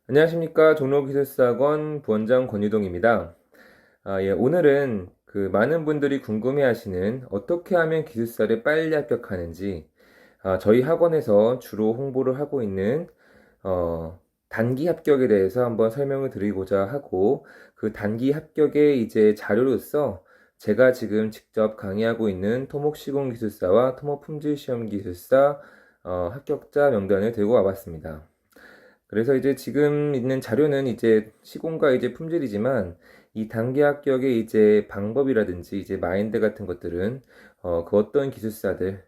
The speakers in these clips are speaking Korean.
안녕하십니까. 종로기술사학원 부원장 권유동입니다. 오늘은 많은 분들이 궁금해하시는 어떻게 하면 기술사를 빨리 합격하는지, 저희 학원에서 주로 홍보를 하고 있는 단기 합격에 대해서 한번 설명을 드리고자 하고, 그 단기 합격의 이제 자료로서 제가 지금 직접 강의하고 있는 토목시공기술사와 토목품질시험기술사 합격자 명단을 들고 와봤습니다. 그래서 이제 지금 있는 자료는 이제 시공과 이제 품질이지만 이 단기 합격의 이제 방법이라든지 이제 마인드 같은 것들은 그 어떤 기술사들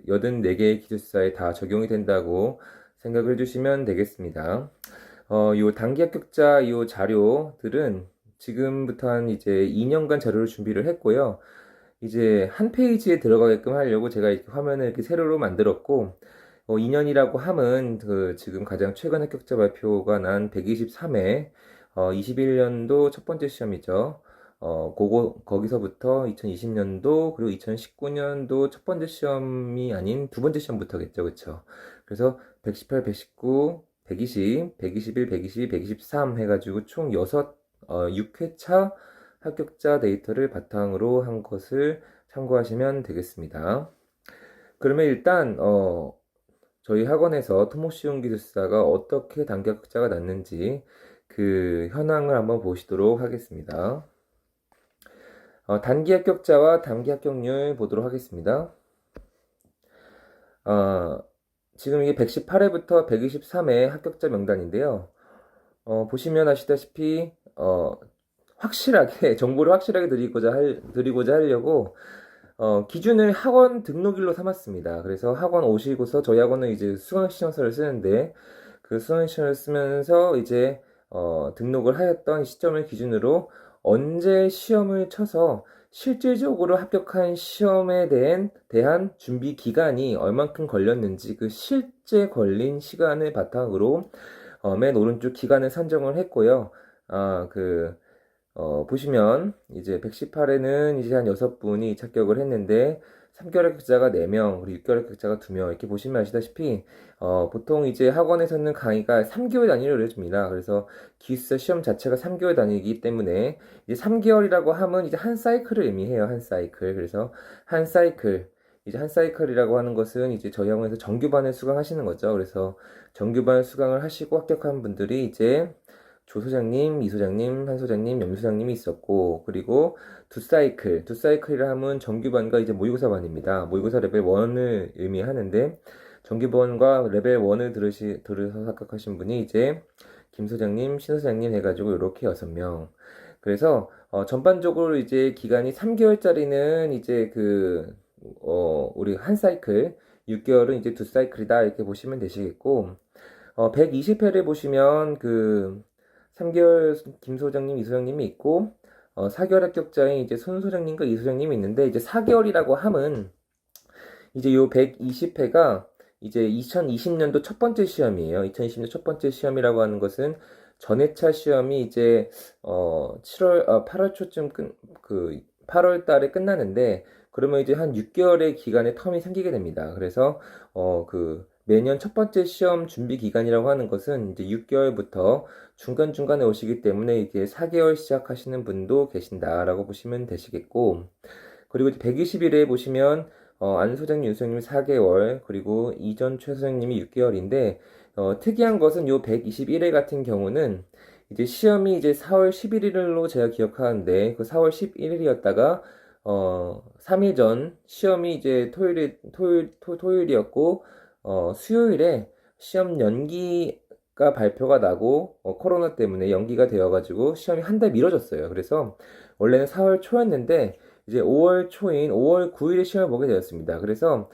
84개의 기술사에 다 적용이 된다고 생각을 해주시면 되겠습니다. 요 단기 합격자 요 자료들은 지금부터 한 이제 2년간 자료를 준비를 했고요. 이제 한 페이지에 들어가게끔 하려고 제가 이렇게 화면을 이렇게 세로로 만들었고, 2년이라고 함은 지금 가장 최근 합격자 발표가 난 123회, 21년도 첫 번째 시험이죠. 거기서부터 2020년도, 그리고 2019년도 첫 번째 시험이 아닌 두 번째 시험부터겠죠. 그쵸? 그래서 118, 119, 120, 121, 122, 123 해가지고 총 6회차 합격자 데이터를 바탕으로 한 것을 참고하시면 되겠습니다. 그러면 일단 저희 학원에서 토목시용 기술사가 어떻게 단기 합격자가 났는지 그 현황을 한번 보시도록 하겠습니다. 단기 합격자와 단기 합격률 보도록 하겠습니다. 지금 이게 118회부터 123회 합격자 명단인데요. 보시면 아시다시피 확실하게 정보를 확실하게 드리고자 하려고 기준을 학원 등록일로 삼았습니다. 그래서 학원 오시고서 저희 학원은 이제 수강신청서를 쓰는데 그 수강신청서를 쓰면서 이제 등록을 하였던 시점을 기준으로 언제 시험을 쳐서 실질적으로 합격한 시험에 대한 준비 기간이 얼만큼 걸렸는지 그 실제 걸린 시간을 바탕으로 맨 오른쪽 기간을 산정을 했고요. 보시면 이제 118에는 이제 한 6분이 합격을 했는데 3개월 합격자가 4명, 그리고 6개월 합격자가 2명 이렇게 보시면 아시다시피 보통 이제 학원에서는 강의가 3개월 단위로 해줍니다. 그래서 기숙사 시험 자체가 3개월 단위이기 때문에 이제 3개월이라고 하면 이제 한 사이클을 의미해요. 한 사이클. 그래서 한 사이클 이제 한 사이클이라고 하는 것은 이제 저희 학원에서 정규반을 수강하시는 거죠. 그래서 정규반 수강을 하시고 합격한 분들이 이제 조 소장님, 이 소장님, 한 소장님, 염 소장님이 있었고, 그리고 두 사이클이라 하면 정규반과 이제 모의고사반입니다. 모의고사 레벨 1을 의미하는데, 정규반과 레벨 1을 들으셔서 합격하신 분이 이제 김 소장님, 신 소장님 해가지고 이렇게 6명. 그래서, 전반적으로 이제 기간이 3개월짜리는 이제 우리 한 사이클, 6개월은 이제 두 사이클이다. 이렇게 보시면 되시겠고, 120회를 보시면 3개월 김 소장님, 이 소장님이 있고, 4개월 합격자인 이제 손 소장님과 이 소장님이 있는데, 이제 4개월이라고 함은, 이제 요 120회가 이제 2020년도 첫 번째 시험이에요. 2020년 첫 번째 시험이라고 하는 것은 전회차 시험이 이제, 8월 초쯤 8월 달에 끝나는데, 그러면 이제 한 6개월의 기간의 텀이 생기게 됩니다. 그래서, 매년 첫 번째 시험 준비 기간이라고 하는 것은 이제 6개월부터 중간중간에 오시기 때문에 이게 4개월 시작하시는 분도 계신다라고 보시면 되시겠고, 그리고 이제 120일에 보시면 안 소장님, 윤 소장님이 4개월, 그리고 이전 최 소장님이 6개월인데 특이한 것은 요 121회 같은 경우는 이제 시험이 이제 4월 11일로 제가 기억하는데 그 4월 11일이었다가 3일 전 시험이 이제 토요일이었고 수요일에 시험 연기가 발표가 나고 코로나 때문에 연기가 되어가지고 시험이 한 달 미뤄졌어요. 그래서 원래는 4월 초였는데 이제 5월 초인 5월 9일에 시험을 보게 되었습니다. 그래서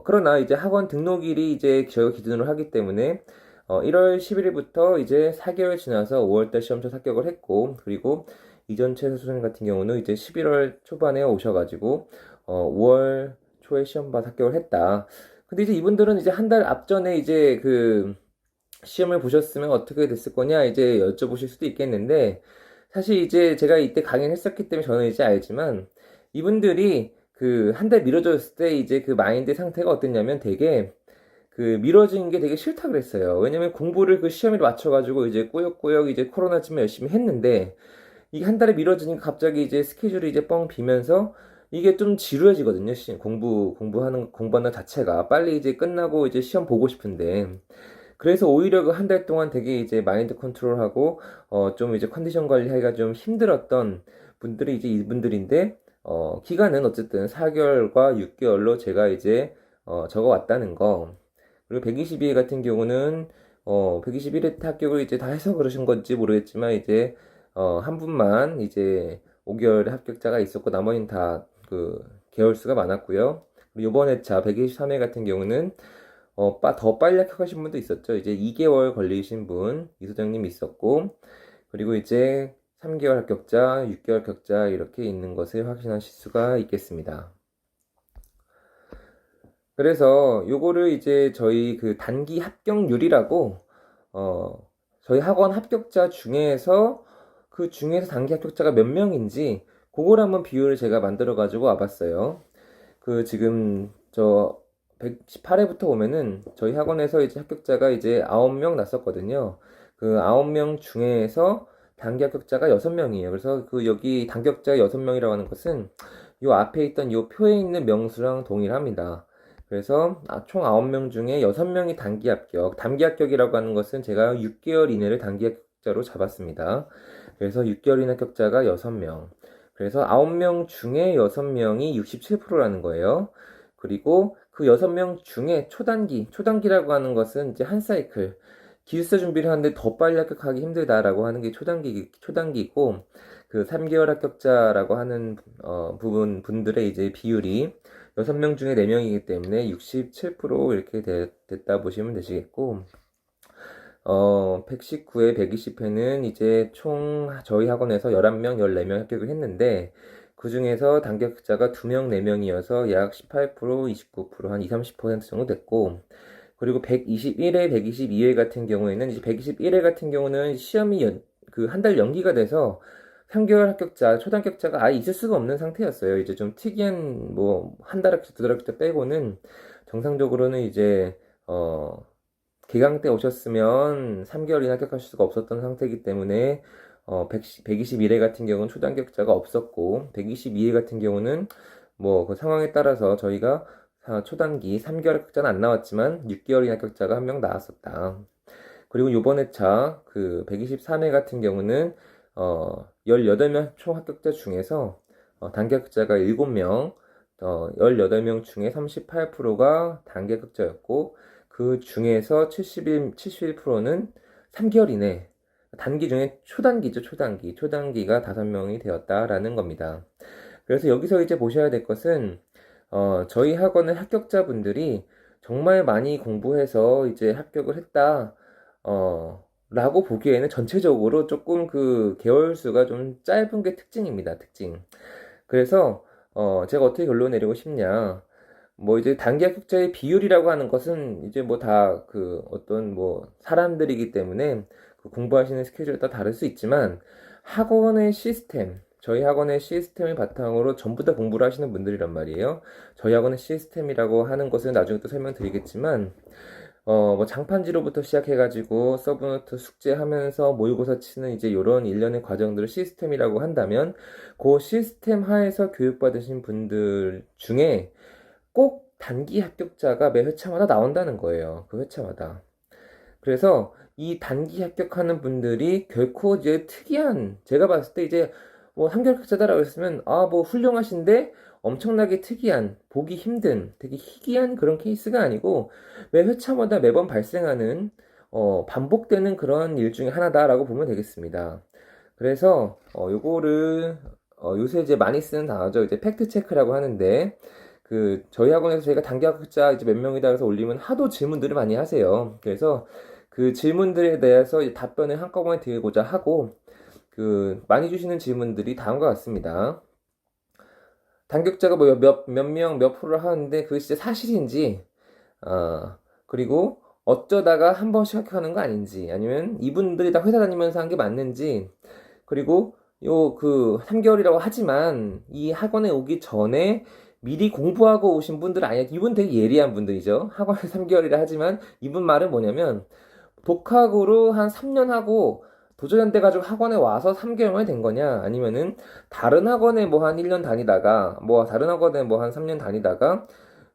그러나 이제 학원 등록일이 이제 저희가 기준으로 하기 때문에 1월 11일부터 이제 4개월 지나서 5월달 시험쳐 합격을 했고, 그리고 이전 최 수생 같은 경우는 이제 11월 초반에 오셔가지고 5월 초에 시험 봐서 합격을 했다. 근데 이제 이분들은 이제 한 달 앞전에 이제 시험을 보셨으면 어떻게 됐을 거냐 이제 여쭤보실 수도 있겠는데, 사실 이제 제가 이때 강의를 했었기 때문에 저는 이제 알지만, 이분들이 한 달 미뤄졌을 때 이제 그 마인드 상태가 어땠냐면 되게 그 미뤄진 게 되게 싫다 그랬어요. 왜냐면 공부를 그 시험에 맞춰가지고 이제 꾸역꾸역 이제 코로나쯤에 열심히 했는데 이게 한 달에 미뤄지니까 갑자기 이제 스케줄이 이제 뻥 비면서 이게 좀 지루해지거든요. 공부하는 것 자체가 빨리 이제 끝나고 이제 시험 보고 싶은데 그래서 오히려 그 한 달 동안 되게 이제 마인드 컨트롤하고 좀 이제 컨디션 관리하기가 좀 힘들었던 분들이 이제 이분들인데 기간은 어쨌든 4개월과 6개월로 제가 이제 적어 왔다는 거. 그리고 122회 같은 경우는 121회 합격을 이제 다 해서 그러신 건지 모르겠지만 이제 한 분만 이제 5개월 합격자가 있었고 나머지는 다 그 개월 수가 많았고요. 그리고 이번 회차 123회 같은 경우는 더 빨리 합격하신 분도 있었죠. 이제 2개월 걸리신 분, 이 소장님 있었고, 그리고 이제 3개월 합격자, 6개월 합격자 이렇게 있는 것을 확인하실 수가 있겠습니다. 그래서 요거를 이제 저희 그 단기 합격률이라고, 저희 학원 합격자 중에서 그 중에서 단기 합격자가 몇 명인지, 그걸 한번 비율을 제가 만들어 가지고 와봤어요. 그 지금 저 118회부터 보면은 저희 학원에서 이제 합격자가 이제 9명 났었거든요. 그 9명 중에서 단기 합격자가 6명이에요. 그래서 그 여기 단기 합격자 6명이라고 하는 것은 요 앞에 있던 요 표에 있는 명수랑 동일합니다. 그래서 총 9명 중에 6명이 단기 합격. 단기 합격이라고 하는 것은 제가 6개월 이내를 단기 합격자로 잡았습니다. 그래서 6개월 이내 합격자가 6명. 그래서 9명 중에 6명이 67%라는 거예요. 그리고 그 6명 중에 초단기라고 하는 것은 이제 한 사이클, 기숙사 준비를 하는데 더 빨리 합격하기 힘들다라고 하는 게 초단기고, 그 3개월 합격자라고 하는, 분들의 이제 비율이 6명 중에 4명이기 때문에 67% 이렇게 됐다 보시면 되시겠고, 119회, 120회는 이제 총 저희 학원에서 11명, 14명 합격을 했는데, 그 중에서 단기 합격자가 2명, 4명이어서 약 18%, 29%, 한 20, 30% 정도 됐고, 그리고 121회, 122회 같은 경우에는, 이제 121회 같은 경우는 시험이 그 한 달 연기가 돼서 3개월 합격자, 초단 합격자가 아예 있을 수가 없는 상태였어요. 이제 좀 특이한, 뭐, 한 달 합격자, 2달 합격자 빼고는 정상적으로는 이제, 기강 때 오셨으면 3개월 이나 합격하실 수가 없었던 상태이기 때문에 121회 같은 경우는 초단격자가 없었고 122회 같은 경우는 뭐 그 상황에 따라서 저희가 초단기 3개월 합격자는 안 나왔지만 6개월 이나 합격자가 한 명 나왔었다. 그리고 요번 회차 그 123회 같은 경우는 18명 총 합격자 중에서 단기 합격자가 7명 18명 중에 38%가 단기 합격자였고 그 중에서 71%는 3개월 이내, 단기 중에 초단기죠, 초단기. 초단기가 5명이 되었다라는 겁니다. 그래서 여기서 이제 보셔야 될 것은, 저희 학원의 합격자분들이 정말 많이 공부해서 이제 합격을 했다, 라고 보기에는 전체적으로 조금 그 개월 수가 좀 짧은 게 특징입니다, 특징. 그래서, 제가 어떻게 결론 내리고 싶냐. 뭐 이제 단기 합격자의 비율이라고 하는 것은 이제 뭐 다 그 어떤 뭐 사람들이기 때문에 그 공부하시는 스케줄에 따라 다를 수 있지만 학원의 시스템, 저희 학원의 시스템을 바탕으로 전부 다 공부를 하시는 분들이란 말이에요. 저희 학원의 시스템이라고 하는 것은 나중에 또 설명드리겠지만 뭐 장판지로부터 시작해가지고 서브노트 숙제하면서 모의고사 치는 이제 이런 일련의 과정들을 시스템이라고 한다면 그 시스템 하에서 교육받으신 분들 중에 꼭 단기 합격자가 매 회차마다 나온다는 거예요. 그 회차마다. 그래서 이 단기 합격하는 분들이 결코 이제 특이한, 제가 봤을 때 이제 뭐 3개월 합격자다라고 했으면, 뭐 훌륭하신데 엄청나게 특이한, 보기 힘든, 되게 희귀한 그런 케이스가 아니고 매 회차마다 매번 발생하는, 반복되는 그런 일 중에 하나다라고 보면 되겠습니다. 그래서, 요거를, 요새 이제 많이 쓰는 단어죠. 이제 팩트 체크라고 하는데, 그 저희 학원에서 저희가 단기 합격자 이제 몇 명이다 해서 올리면 하도 질문들을 많이 하세요. 그래서 그 질문들에 대해서 답변을 한꺼번에 드리고자 하고 그 많이 주시는 질문들이 다음과 같습니다. 단격자가 뭐 몇 명 몇 프로를 하는데 그게 진짜 사실인지 그리고 어쩌다가 한 번씩 합격하는 거 아닌지 아니면 이분들이 다 회사 다니면서 한 게 맞는지 그리고 요 그 3개월이라고 하지만 이 학원에 오기 전에 미리 공부하고 오신 분들 아니야. 이분 되게 예리한 분들이죠. 학원에 3개월이라 하지만 이분 말은 뭐냐면 독학으로 한 3년 하고 도저히 안 돼가지고 학원에 와서 3개월 만에 된 거냐? 아니면은 다른 학원에 뭐 한 1년 다니다가 뭐 다른 학원에 뭐 한 3년 다니다가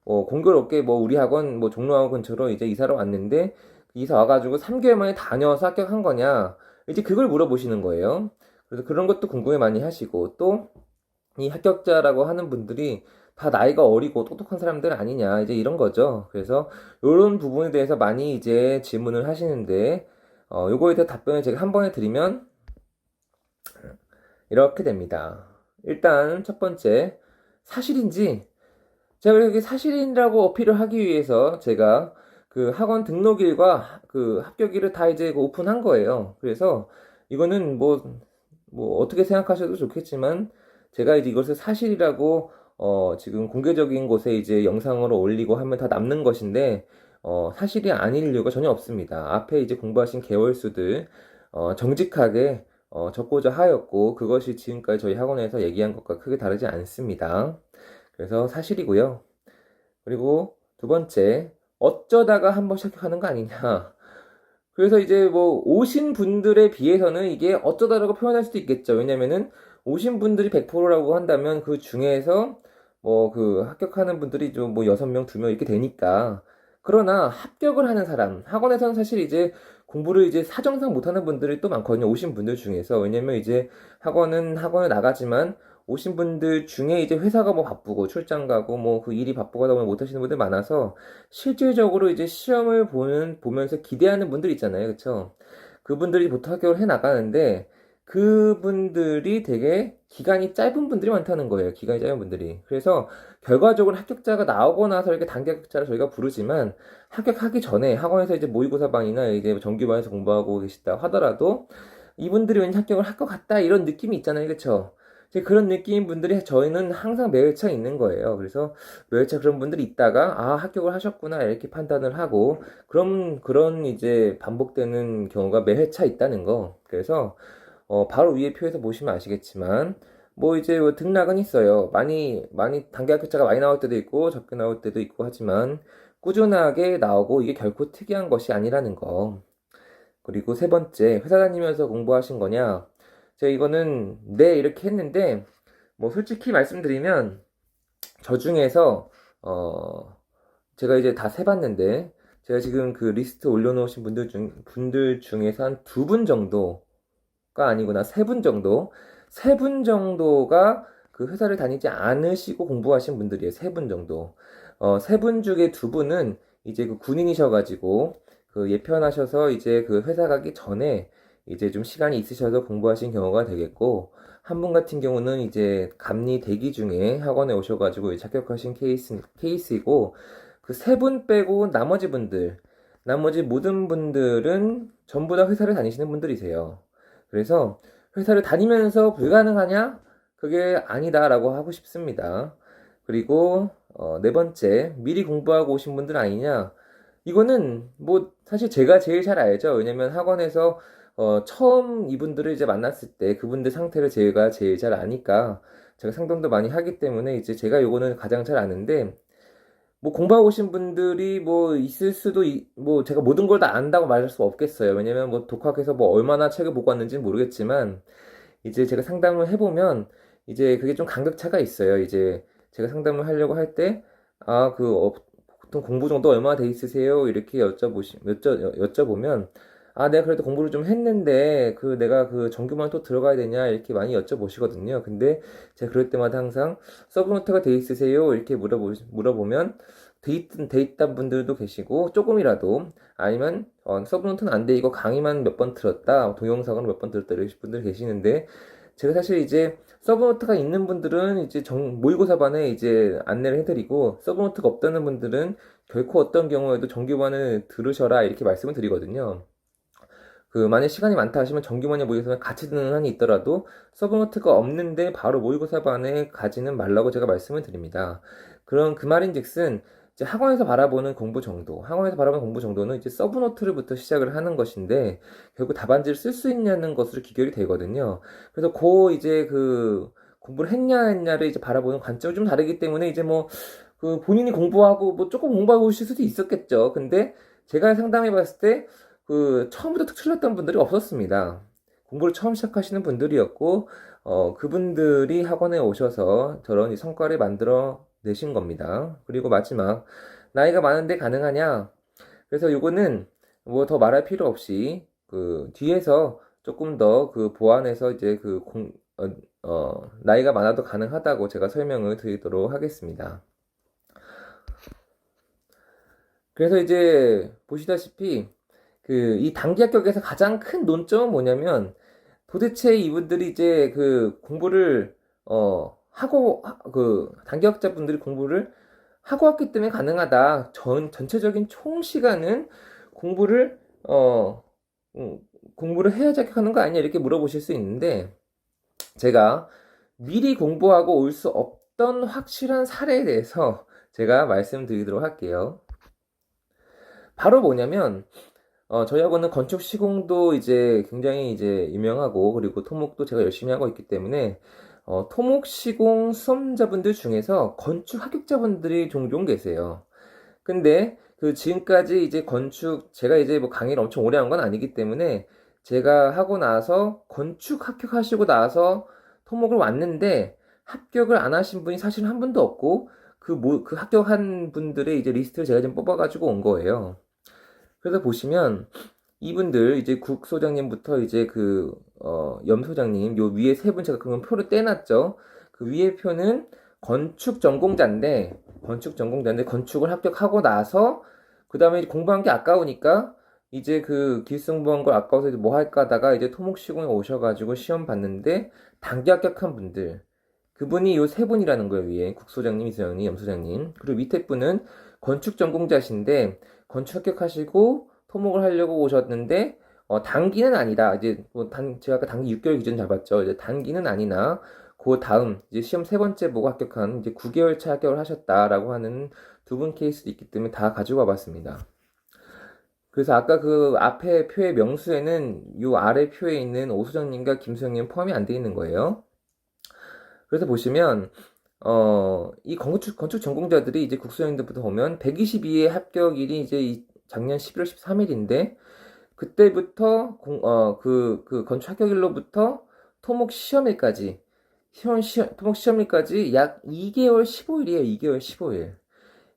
공교롭게 뭐 우리 학원 뭐 종로학원 근처로 이제 이사를 왔는데 이사 와가지고 3개월 만에 다녀서 합격한 거냐? 이제 그걸 물어보시는 거예요. 그래서 그런 것도 궁금해 많이 하시고 또 이 합격자라고 하는 분들이 다 나이가 어리고 똑똑한 사람들 아니냐 이제 이런 거죠. 그래서 이런 부분에 대해서 많이 이제 질문을 하시는데 요거에 대해 답변을 제가 한 번에 드리면 이렇게 됩니다. 일단 첫 번째 사실인지 제가 여기 사실이라고 어필을 하기 위해서 제가 그 학원 등록일과 그 합격일을 다 이제 오픈한 거예요. 그래서 이거는 뭐 어떻게 생각하셔도 좋겠지만 제가 이제 이것을 사실이라고 지금 공개적인 곳에 이제 영상으로 올리고 하면 다 남는 것인데 사실이 아닐 이유가 전혀 없습니다. 앞에 이제 공부하신 개월수들 정직하게 적고자 하였고 그것이 지금까지 저희 학원에서 얘기한 것과 크게 다르지 않습니다. 그래서 사실이고요. 그리고 두 번째, 어쩌다가 한번 시작하는 거 아니냐. 그래서 이제 뭐 오신 분들에 비해서는 이게 어쩌다라고 표현할 수도 있겠죠. 왜냐면은 오신 분들이 100%라고 한다면 그 중에서 뭐 그 합격하는 분들이 좀 뭐 6명, 2명 이렇게 되니까. 그러나 합격을 하는 사람, 학원에서는 사실 이제 공부를 이제 사정상 못하는 분들이 또 많거든요. 오신 분들 중에서. 왜냐면 이제 학원을 나가지만 오신 분들 중에 이제 회사가 뭐 바쁘고 출장 가고 뭐 그 일이 바쁘고 하다 보면 못 하시는 분들 많아서 실질적으로 이제 시험을 보면서 기대하는 분들 있잖아요. 그쵸? 그분들이 보통 합격을 해 나가는데 그분들이 되게 기간이 짧은 분들이 많다는 거예요. 기간이 짧은 분들이. 그래서 결과적으로 합격자가 나오고 나서 이렇게 단기 합격자를 저희가 부르지만 합격하기 전에 학원에서 이제 모의고사반이나 이제 정규반에서 공부하고 계시다 하더라도 이분들이 왠지 합격을 할 것 같다 이런 느낌이 있잖아요. 그쵸? 이제 그런 느낌인 분들이 저희는 항상 매회차 있는 거예요. 그래서 매회차 그런 분들이 있다가 아 합격을 하셨구나 이렇게 판단을 하고 그런 이제 반복되는 경우가 매회차 있다는 거. 그래서 바로 위에 표에서 보시면 아시겠지만 뭐 이제 뭐 등락은 있어요. 많이 단기 합격자가 많이 나올 때도 있고 적게 나올 때도 있고 하지만 꾸준하게 나오고 이게 결코 특이한 것이 아니라는 거. 그리고 세 번째, 회사 다니면서 공부하신 거냐? 제가 이거는 네 이렇게 했는데 뭐 솔직히 말씀드리면 저 중에서 제가 이제 다 세봤는데 제가 지금 그 리스트 올려놓으신 분들 중에서 한 두 분 정도가 아니구나 세 분 정도 세 분 정도가 그 회사를 다니지 않으시고 공부하신 분들이에요. 세 분 정도. 세 분 중에 두 분은 이제 그 군인이셔가지고 그 예편하셔서 이제 그 회사 가기 전에 이제 좀 시간이 있으셔서 공부하신 경우가 되겠고 한 분 같은 경우는 이제 감리 대기 중에 학원에 오셔가지고 이제 합격하신 케이스이고 그 세 분 빼고 나머지 모든 분들은 전부 다 회사를 다니시는 분들이세요. 그래서 회사를 다니면서 불가능하냐? 그게 아니다라고 하고 싶습니다. 그리고 네 번째, 미리 공부하고 오신 분들 아니냐? 이거는 뭐 사실 제가 제일 잘 알죠. 왜냐면 학원에서 처음 이분들을 이제 만났을 때 그분들 상태를 제가 제일 잘 아니까 제가 상담도 많이 하기 때문에 이제 제가 요거는 가장 잘 아는데 뭐 공부하고 오신 분들이 뭐 있을 수도 뭐 제가 모든 걸 다 안다고 말할 수 없겠어요. 왜냐면 뭐 독학해서 뭐 얼마나 책을 보고 왔는지는 모르겠지만 이제 제가 상담을 해보면 이제 그게 좀 간격차가 있어요. 이제 제가 상담을 하려고 할 때 아, 보통 공부 정도 얼마나 돼 있으세요? 이렇게 여쭤보면 아, 내가 그래도 공부를 좀 했는데 내가 그 정규만 또 들어가야 되냐? 이렇게 많이 여쭤보시거든요. 근데 제가 그럴 때마다 항상 서브노트가 돼 있으세요? 이렇게 물어보면 돼 있던 분들도 계시고 조금이라도 아니면 서브노트는 안 돼 이거 강의만 몇 번 들었다 동영상으로 몇 번 들었다 이러신 분들 계시는데 제가 사실 이제 서브노트가 있는 분들은 이제 모의고사반에 이제 안내를 해드리고 서브노트가 없다는 분들은 결코 어떤 경우에도 정규반을 들으셔라 이렇게 말씀을 드리거든요. 만약 시간이 많다 하시면 정규반에 모의고사는 같이 듣는 한이 있더라도 서브노트가 없는데 바로 모의고사반에 가지는 말라고 제가 말씀을 드립니다. 그 말인즉슨 이제 학원에서 바라보는 공부 정도는 이제 서브노트를부터 시작을 하는 것인데 결국 답안지를 쓸 수 있냐는 것으로 귀결이 되거든요. 그래서 공부를 했냐를 이제 바라보는 관점이 좀 다르기 때문에 이제 뭐 그 본인이 공부하고 뭐 조금 공부하고 오실 수도 있었겠죠. 근데 제가 상담해 봤을 때 그 처음부터 특출났던 분들이 없었습니다. 공부를 처음 시작하시는 분들이었고 그분들이 학원에 오셔서 저런 이 성과를 만들어 내신 겁니다. 그리고 마지막 나이가 많은데 가능하냐? 그래서 요거는 뭐 더 말할 필요 없이 그 뒤에서 조금 더 그 보완해서 이제 나이가 많아도 가능하다고 제가 설명을 드리도록 하겠습니다. 그래서 이제 보시다시피 그 이 단기 합격에서 가장 큰 논점은 뭐냐면 도대체 이분들이 이제 그 공부를 그 단기 학자분들이 공부를 하고 왔기 때문에 가능하다. 전체적인 총 시간은 공부를 어 공부를 해야 합격하는 거 아니냐 이렇게 물어보실 수 있는데 제가 미리 공부하고 올 수 없던 확실한 사례에 대해서 제가 말씀드리도록 할게요. 바로 뭐냐면 저희 학원은 건축 시공도 이제 굉장히 이제 유명하고 그리고 토목도 제가 열심히 하고 있기 때문에 토목 시공 수험자분들 중에서 건축 합격자분들이 종종 계세요. 근데 그 지금까지 이제 제가 이제 뭐 강의를 엄청 오래 한 건 아니기 때문에 제가 하고 나서 건축 합격하시고 나서 토목을 왔는데 합격을 안 하신 분이 사실 한 분도 없고 그 합격한 분들의 이제 리스트를 제가 좀 뽑아가지고 온 거예요. 그래서 보시면 이분들 이제 국소장님부터 이제 염소장님 요 위에 세 분 제가 그러면 표를 떼놨죠. 그 위에 표는 건축 전공자인데 건축을 합격하고 나서 그 다음에 공부한 게 아까우니까 이제 그 기술공부한 걸 아까워서 이제 뭐 할까 하다가 이제 토목시공에 오셔가지고 시험 봤는데 단기 합격한 분들 그분이 요 세 분이라는 거예요. 위에 국소장님, 이소장님, 염소장님. 그리고 밑에 분은 건축 전공자신데 건축 합격하시고 토목을 하려고 오셨는데 단기는 아니다. 이제 제가 아까 단기 6개월 기준 잡았죠. 이제 단기는 아니나 그 다음 이제 시험 세 번째 보고 합격한 이제 9개월 차 합격을 하셨다라고 하는 두 분 케이스도 있기 때문에 다 가지고 와봤습니다. 그래서 아까 그 앞에 표의 명수에는 요 아래 표에 있는 오수정님과 김수영님 포함이 안 돼 있는 거예요. 그래서 보시면 이 건축 전공자들이 이제 국수형들부터 보면 122회 합격일이 이제 작년 11월 13일인데 그때부터 그 건축 합격일로부터 토목 시험일까지 토목 시험일까지 약 2개월 15일이에요. 2개월 15일.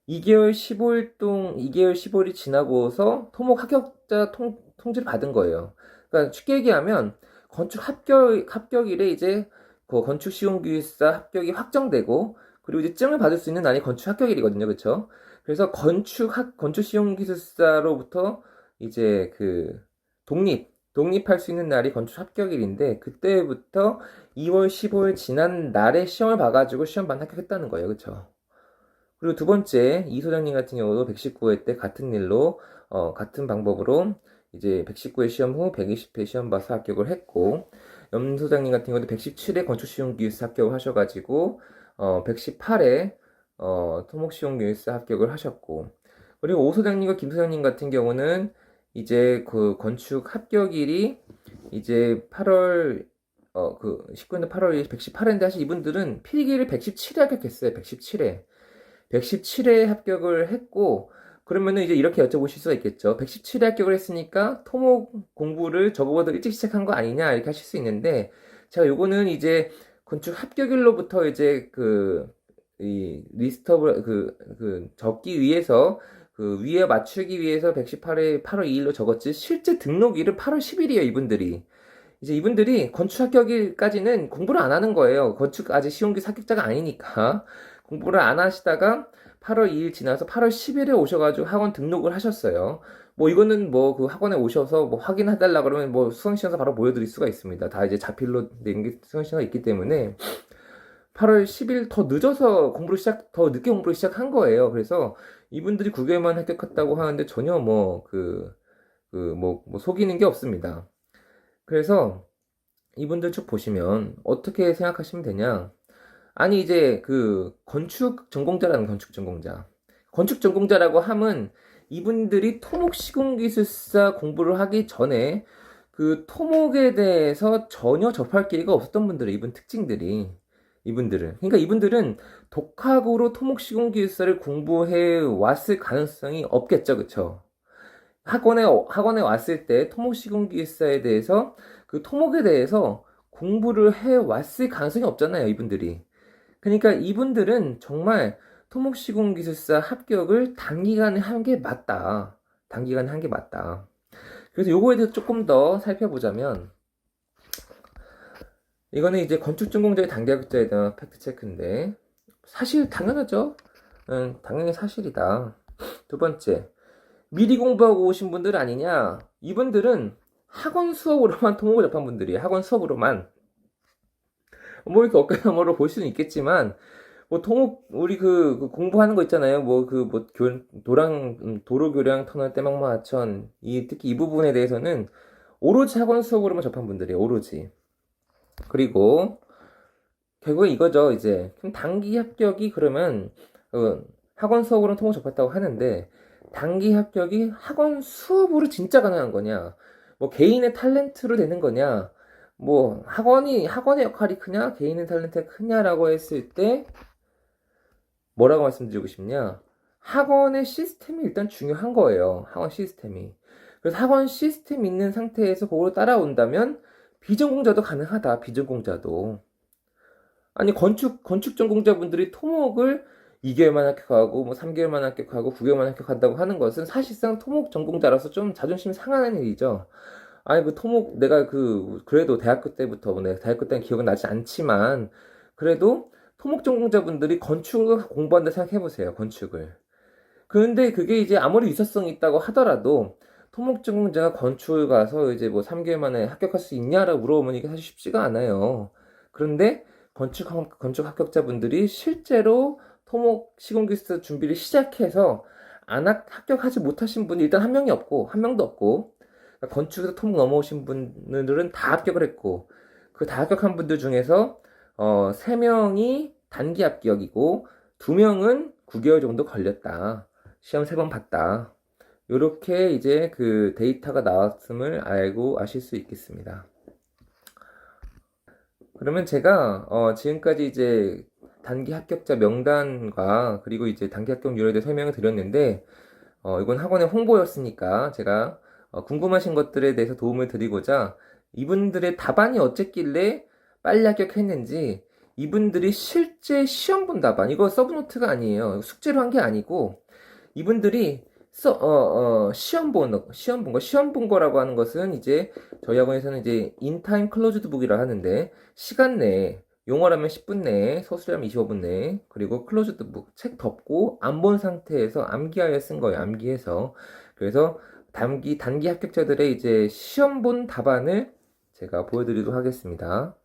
2개월 15일이 지나고서 토목 합격자 통지를 받은 거예요. 그러니까 쉽게 얘기하면 건축 합격일에 이제 그 건축 시공기술사 합격이 확정되고 그리고 이제 증을 받을 수 있는 날이 건축 합격일이거든요. 그렇죠? 그래서 건축 시공기술사로부터 이제 그 독립할 수 있는 날이 건축 합격일인데 그때부터 2월 15일 지난 날에 시험을 봐가지고 시험반 합격했다는 거예요. 그렇죠? 그리고 두 번째, 이 소장님 같은 경우도 119회 때 같은 일로, 같은 방법으로 이제 119회 시험 후 120회 시험 봐서 합격을 했고, 염 소장님 같은 경우도 117회 건축시용기술사 합격을 하셔가지고, 118회, 토목시용기술사 합격을 하셨고, 그리고 오 소장님과 김 소장님 같은 경우는 이제 그 건축 합격일이 이제 19년 8월 118회인데 사실 이분들은 필기를 117회 합격했어요. 117회. 117회 합격을 했고 그러면은 이제 이렇게 여쭤보실 수가 있겠죠. 117회 합격을 했으니까 토목 공부를 저거보다 일찍 시작한 거 아니냐 이렇게 하실 수 있는데 제가 요거는 이제 건축 합격일로부터 이제 이 리스트업을 적기 위해서 그 위에 맞추기 위해서 118회 8월 2일로 적었지 실제 등록일은 8월 10일이에요 이분들이. 이제 이분들이 건축 합격일까지는 공부를 안 하는 거예요. 건축 아직 시험기 합격자가 아니니까. 공부를 안 하시다가 8월 2일 지나서 8월 10일에 오셔가지고 학원 등록을 하셨어요. 뭐 이거는 뭐 그 학원에 오셔서 뭐 확인해달라 그러면 뭐 수강시간서 바로 보여드릴 수가 있습니다. 다 이제 자필로 낸 게 수강시간이 있기 때문에 8월 10일 더 늦어서 더 늦게 공부를 시작한 거예요. 그래서 이분들이 9개월만 합격했다고 하는데 전혀 뭐 속이는 게 없습니다. 그래서 이분들 쭉 보시면 어떻게 생각하시면 되냐? 아니 이제 그 건축 전공자라고 함은 이분들이 토목 시공기술사 공부를 하기 전에 그 토목에 대해서 전혀 접할 기회가 없었던 분들이 이분 특징들이 그러니까 이분들은 독학으로 토목시공기술사를 공부해 왔을 가능성이 없겠죠, 그쵸? 학원에 왔을 때 토목시공기술사에 대해서 그 토목에 대해서 공부를 해 왔을 가능성이 없잖아요, 이분들이. 그러니까 이분들은 정말 토목시공기술사 합격을 단기간에 한 게 맞다. 단기간에 한 게 맞다. 그래서 요거에 대해서 조금 더 살펴보자면, 이거는 이제 건축전공자의 단기 합격자에 대한 팩트 체크인데, 사실 당연하죠. 당연히 사실이다. 두 번째, 미리 공부하고 오신 분들 아니냐? 이분들은 학원 수업으로만 토목을 접한 분들이에요. 학원 수업으로만. 뭐 이렇게 어깨너머로 볼 수는 있겠지만, 뭐 토목 우리 그 공부하는 거 있잖아요. 뭐 도로 교량 터널 떼막마 하천 이 특히 이 부분에 대해서는 오로지 학원 수업으로만 접한 분들이에요. 오로지. 그리고 결국에 이거죠. 이제 그럼 단기 합격이 그러면 학원 수업으로 토목 접했다고 하는데 단기 합격이 학원 수업으로 진짜 가능한 거냐? 뭐 개인의 탤런트로 되는 거냐? 뭐 학원의 역할이 크냐? 개인의 탤런트가 크냐라고 했을 때 뭐라고 말씀드리고 싶냐? 학원의 시스템이 일단 중요한 거예요. 학원 시스템이. 그래서 학원 시스템 있는 상태에서 그걸 따라온다면 비전공자도 가능하다. 비전공자도. 아니 건축 전공자분들이 토목을 2개월만 합격하고 뭐 3개월만 합격하고 9개월만 합격한다고 하는 것은 사실상 토목 전공자라서 좀 자존심 상하는 일이죠. 아니 그 토목 내가 그래도 대학교 때부터 내가 대학교 때는 기억은 나지 않지만 그래도 토목 전공자분들이 건축을 공부한다 생각해 보세요. 건축을. 그런데 그게 이제 아무리 유사성이 있다고 하더라도 토목 전공자가 건축을 가서 이제 뭐 3개월 만에 합격할 수 있냐라고 물어보면 이게 사실 쉽지가 않아요. 그런데 건축 합격자분들이 실제로 토목 시공기술 준비를 시작해서 합격하지 못하신 분이 일단 한 명도 없고 그러니까 건축에서 토목 넘어오신 분들은 다 합격을 했고 그 다 합격한 분들 중에서 3명이 단기 합격이고 2명은 9개월 정도 걸렸다. 시험 3번 봤다. 요렇게 이제 그 데이터가 나왔음을 알고 아실 수 있겠습니다. 그러면 제가 지금까지 이제 단기 합격자 명단과 그리고 이제 단기 합격률에 대해 설명을 드렸는데 이건 학원의 홍보였으니까 제가 궁금하신 것들에 대해서 도움을 드리고자 이분들의 답안이 어쨌길래 빨리 합격했는지 이분들이 실제 시험 본 답안 이거 서브노트가 아니에요. 숙제로 한 게 아니고 이분들이 시험 본 거라고 하는 것은 이제 저희 학원에서는 이제 인타임 클로즈드 북이라 하는데 시간 내에 용어라면 10분 내에 서술이라면 25분 내에 그리고 클로즈드 북 책 덮고 안 본 상태에서 암기하여 쓴 거예요. 암기해서 그래서 단기 합격자들의 이제 시험 본 답안을 제가 보여드리도록 하겠습니다.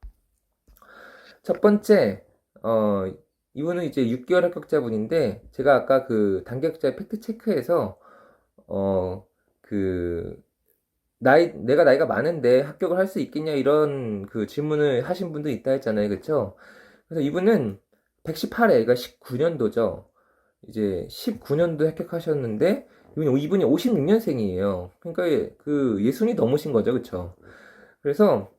첫 번째 이분은 이제 6개월 합격자분인데 제가 아까 그 단기 합격자 팩트 체크에서 내가 나이가 많은데 합격을 할 수 있겠냐 이런 그 질문을 하신 분도 있다 했잖아요. 그쵸? 그래서 이분은 118회, 그러니까 19년도죠. 이제 19년도 합격하셨는데 이분이 56년생이에요. 그러니까 그 예순이 넘으신 거죠. 그쵸? 그래서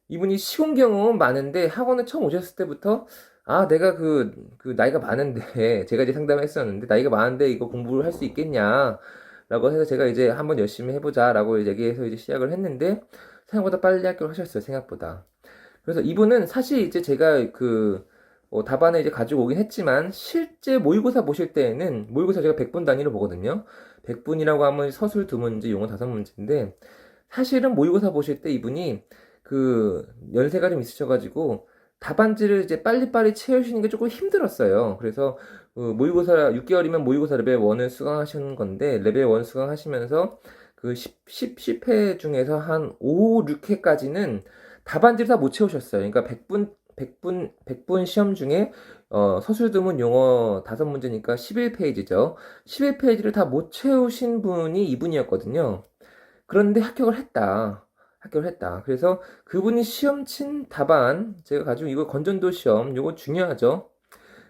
이분이 시공 경험은 많은데 학원에 처음 오셨을 때부터 내가 나이가 많은데 제가 이제 상담했었는데 나이가 많은데 이거 공부를 할 수 있겠냐 라고 해서 제가 이제 한번 열심히 해보자 라고 얘기해서 이제 시작을 했는데 생각보다 빨리 합격을 하셨어요. 생각보다. 그래서 이분은 사실 이제 제가 답안을 이제 가지고 오긴 했지만 실제 모의고사 보실 때에는 모의고사 제가 100분 단위로 보거든요. 100분이라고 하면 서술 2문제, 용어 5문제인데 사실은 모의고사 보실 때 이분이 연세가 좀 있으셔가지고 답안지를 이제 빨리빨리 채우시는 게 조금 힘들었어요. 그래서 모의고사 6개월이면 모의고사 레벨 1을 수강하시는 건데 레벨 1 수강하시면서 10회 중에서 한 5, 6회까지는 답안지를 다 못 채우셨어요. 그러니까 100분 시험 중에 서술드문 용어 5문제니까 11페이지죠. 11페이지를 다 못 채우신 분이 이분이었거든요. 그런데 합격을 했다. 그래서 그분이 시험 친 답안, 제가 가지고 이거 건전도 시험, 이거 중요하죠.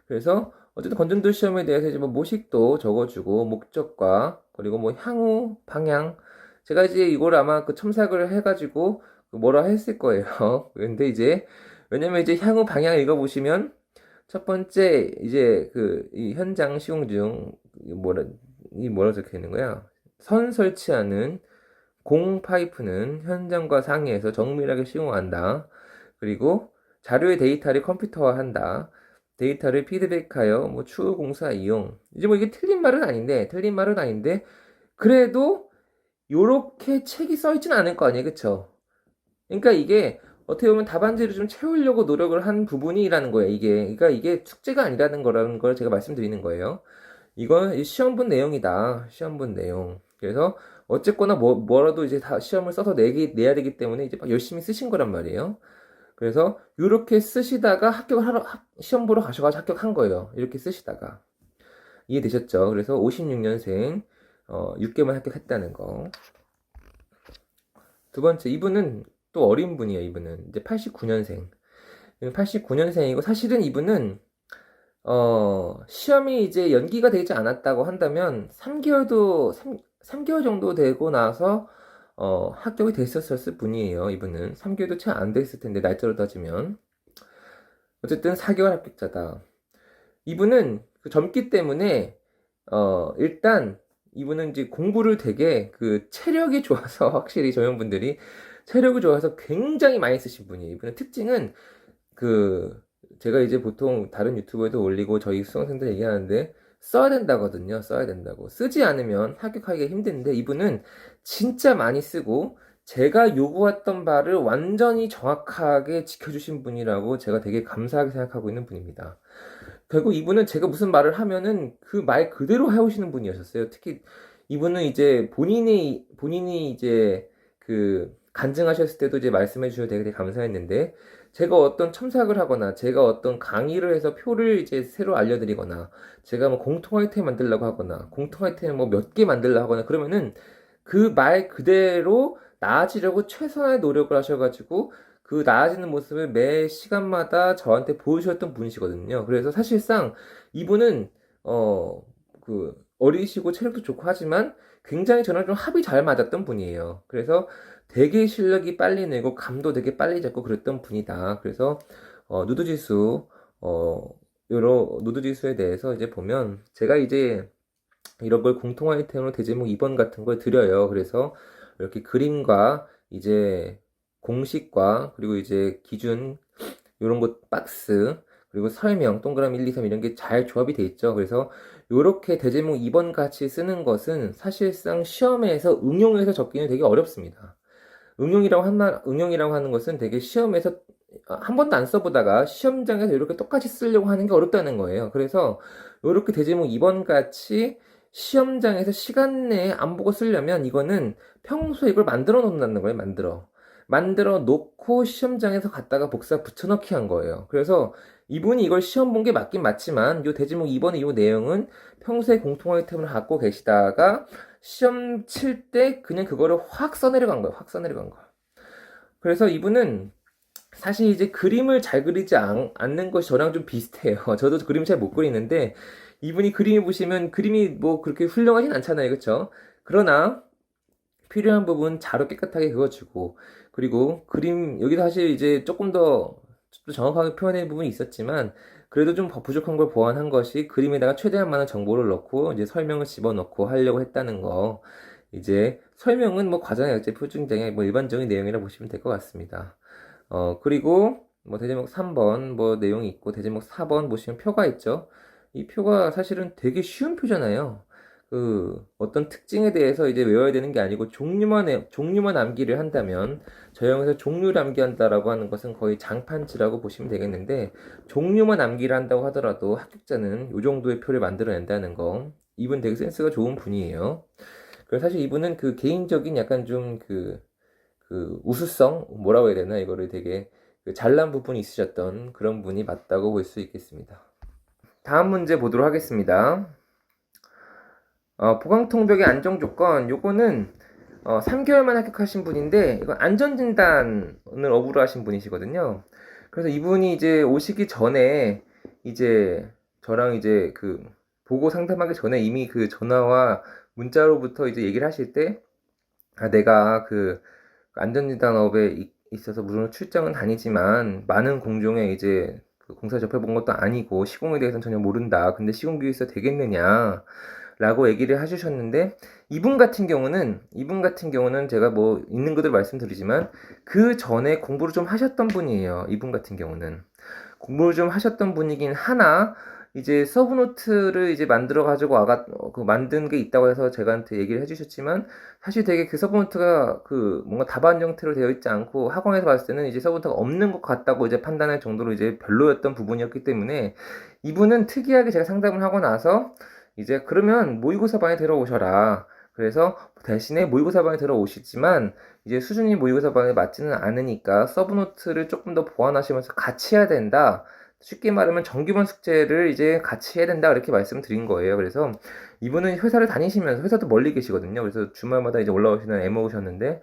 그래서 어쨌든 건전도 시험에 대해서 이제 뭐 모식도 적어주고, 목적과, 그리고 뭐 향후, 방향. 제가 이제 이걸 아마 첨삭을 해가지고 뭐라 했을 거예요. 근데 이제, 왜냐면 이제 향후 방향 읽어보시면, 첫 번째, 이제 이 현장 시공 중, 뭐라 적혀 있는 거야? 선 설치하는 공 파이프는 현장과 상의해서 정밀하게 시공한다. 그리고 자료의 데이터를 컴퓨터화한다. 데이터를 피드백하여 추후 공사 이용. 이제 이게 틀린 말은 아닌데, 그래도 요렇게 책이 써 있진 않을 거 아니에요, 그쵸? 그러니까 이게 어떻게 보면 답안지를 좀 채우려고 노력을 한 부분이라는 거예요, 이게. 그러니까 이게 숙제가 아니라는 거라는 걸 제가 말씀드리는 거예요. 이건 시험본 내용이다. 시험본 내용. 그래서 어쨌거나 뭐라도 이제 다 시험을 써서 내야 되기 때문에 이제 막 열심히 쓰신 거란 말이에요. 그래서 이렇게 쓰시다가 시험 보러 가셔가지고 합격한 거예요. 이렇게 쓰시다가. 이해되셨죠? 그래서 56년생, 6개월 합격했다는 거. 두 번째, 이분은 또 어린 분이에요, 이분은. 이제 89년생. 89년생이고, 사실은 이분은, 시험이 이제 연기가 되지 않았다고 한다면, 3개월 정도 되고 나서, 합격이 됐었을 분이에요, 이분은. 3개월도 채 안 됐을 텐데, 날짜로 따지면. 어쨌든 4개월 합격자다. 이분은 젊기 때문에, 일단, 이분은 이제 공부를 되게 체력이 좋아서 확실히 저형분들이 체력이 좋아서 굉장히 많이 쓰신 분이에요. 이분의 특징은 제가 이제 보통 다른 유튜브에도 올리고 저희 수강생들 얘기하는데 써야 된다거든요. 써야 된다고. 쓰지 않으면 합격하기가 힘든데 이분은 진짜 많이 쓰고 제가 요구했던 바를 완전히 정확하게 지켜주신 분이라고 제가 되게 감사하게 생각하고 있는 분입니다. 결국 이분은 제가 무슨 말을 하면은 그 말 그대로 해오시는 분이었어요. 특히 이분은 이제 본인이 이제 간증하셨을 때도 이제 말씀해 주셔서 되게 감사했는데, 제가 어떤 첨삭을 하거나, 제가 어떤 강의를 해서 표를 이제 새로 알려드리거나, 제가 뭐 공통 아이템 만들려고 하거나, 공통 아이템 뭐 몇 개 만들려고 하거나, 그러면은 그 말 그대로 나아지려고 최선의 노력을 하셔가지고, 그 나아지는 모습을 매 시간마다 저한테 보여주셨던 분이시거든요. 그래서 사실상 이분은, 어리시고 체력도 좋고 하지만 굉장히 저랑 좀 합이 잘 맞았던 분이에요. 그래서 되게 실력이 빨리 내고 감도 되게 빨리 잡고 그랬던 분이다. 그래서 누드지수 요런 누드지수에 대해서 이제 보면 제가 이제 이런 걸 공통 아이템으로 대제목 2번 같은 걸 드려요. 그래서 이렇게 그림과 이제 공식과 그리고 이제 기준 이런 것 박스 그리고 설명 동그라미 1, 2, 3 이런 게 잘 조합이 돼 있죠. 그래서 이렇게 대제목 2번 같이 쓰는 것은 사실상 시험에서 응용해서 적기는 되게 어렵습니다. 응용이라고 하는 것은 되게 시험에서 한 번도 안 써보다가 시험장에서 이렇게 똑같이 쓰려고 하는 게 어렵다는 거예요. 그래서 이렇게 대제목 2번 같이 시험장에서 시간 내에 안 보고 쓰려면 이거는 평소에 이걸 만들어 놓는다는 거예요. 만들어 놓고 시험장에서 갖다가 복사 붙여넣기 한 거예요. 그래서 이분이 이걸 시험 본 게 맞긴 맞지만 요 대지목 2번의 요 내용은 평소에 공통 아이템을 갖고 계시다가 시험 칠 때 그냥 그거를 확 써내려간 거예요. 확 써내려간 거예요. 그래서 이분은 사실 이제 그림을 잘 그리지 않는 것이 저랑 좀 비슷해요. 저도 그림 잘 못 그리는데 이분이 그림을 보시면 그림이 뭐 그렇게 훌륭하진 않잖아요. 그쵸? 그러나 필요한 부분 자료 깨끗하게 그어주고 그리고 그림 여기도 사실 이제 조금 더 정확하게 표현할 부분이 있었지만 그래도 좀 부족한 걸 보완한 것이 그림에다가 최대한 많은 정보를 넣고 이제 설명을 집어넣고 하려고 했다는 거. 이제 설명은 뭐 과정의 약제 표준장의 뭐 일반적인 내용이라 보시면 될 것 같습니다. 그리고 뭐 대제목 3번 뭐 내용이 있고 대제목 4번 보시면 표가 있죠. 이 표가 사실은 되게 쉬운 표잖아요. 어떤 특징에 대해서 이제 외워야 되는 게 아니고 종류만 암기를 한다면 저형에서 종류를 암기한다라고 하는 것은 거의 장판치라고 보시면 되겠는데 종류만 암기를 한다고 하더라도 합격자는 이 정도의 표를 만들어낸다는 거. 이분 되게 센스가 좋은 분이에요. 그래서 사실 이분은 개인적인 약간 좀 우수성 뭐라고 해야 되나 이거를 되게 잘난 부분이 있으셨던 그런 분이 맞다고 볼 수 있겠습니다. 다음 문제 보도록 하겠습니다. 보강통벽의 안정조건, 요거는 3개월만 합격하신 분인데, 이거 안전진단을 업으로 하신 분이시거든요. 그래서 이분이 이제 오시기 전에, 이제 저랑 이제 보고 상담하기 전에 이미 전화와 문자로부터 이제 얘기를 하실 때, 내가 안전진단업에 있어서 물론 출장은 다니지만, 많은 공종에 이제 그 공사 접해본 것도 아니고 시공에 대해서는 전혀 모른다. 근데 시공기술사 되겠느냐? 라고 얘기를 해주셨는데 이분 같은 경우는 제가 뭐 있는 그대로 말씀드리지만 그 전에 공부를 좀 하셨던 분이에요. 이분 같은 경우는 공부를 좀 하셨던 분이긴 하나 이제 서브노트를 이제 만들어 가지고 그 만든 게 있다고 해서 제가한테 얘기를 해주셨지만 사실 되게 그 서브노트가 그 뭔가 답안 형태로 되어 있지 않고 학원에서 봤을 때는 이제 서브노트가 없는 것 같다고 이제 판단할 정도로 이제 별로였던 부분이었기 때문에 이분은 특이하게 제가 상담을 하고 나서 이제 그러면 모의고사반에 들어오셔라. 그래서 대신에 모의고사반에 들어오시지만 이제 수준이 모의고사반에 맞지는 않으니까 서브노트를 조금 더 보완하시면서 같이 해야 된다. 쉽게 말하면 정규반 숙제를 이제 같이 해야 된다. 이렇게 말씀드린 거예요. 그래서 이분은 회사를 다니시면서 회사도 멀리 계시거든요. 그래서 주말마다 이제 올라오시는 애모셨는데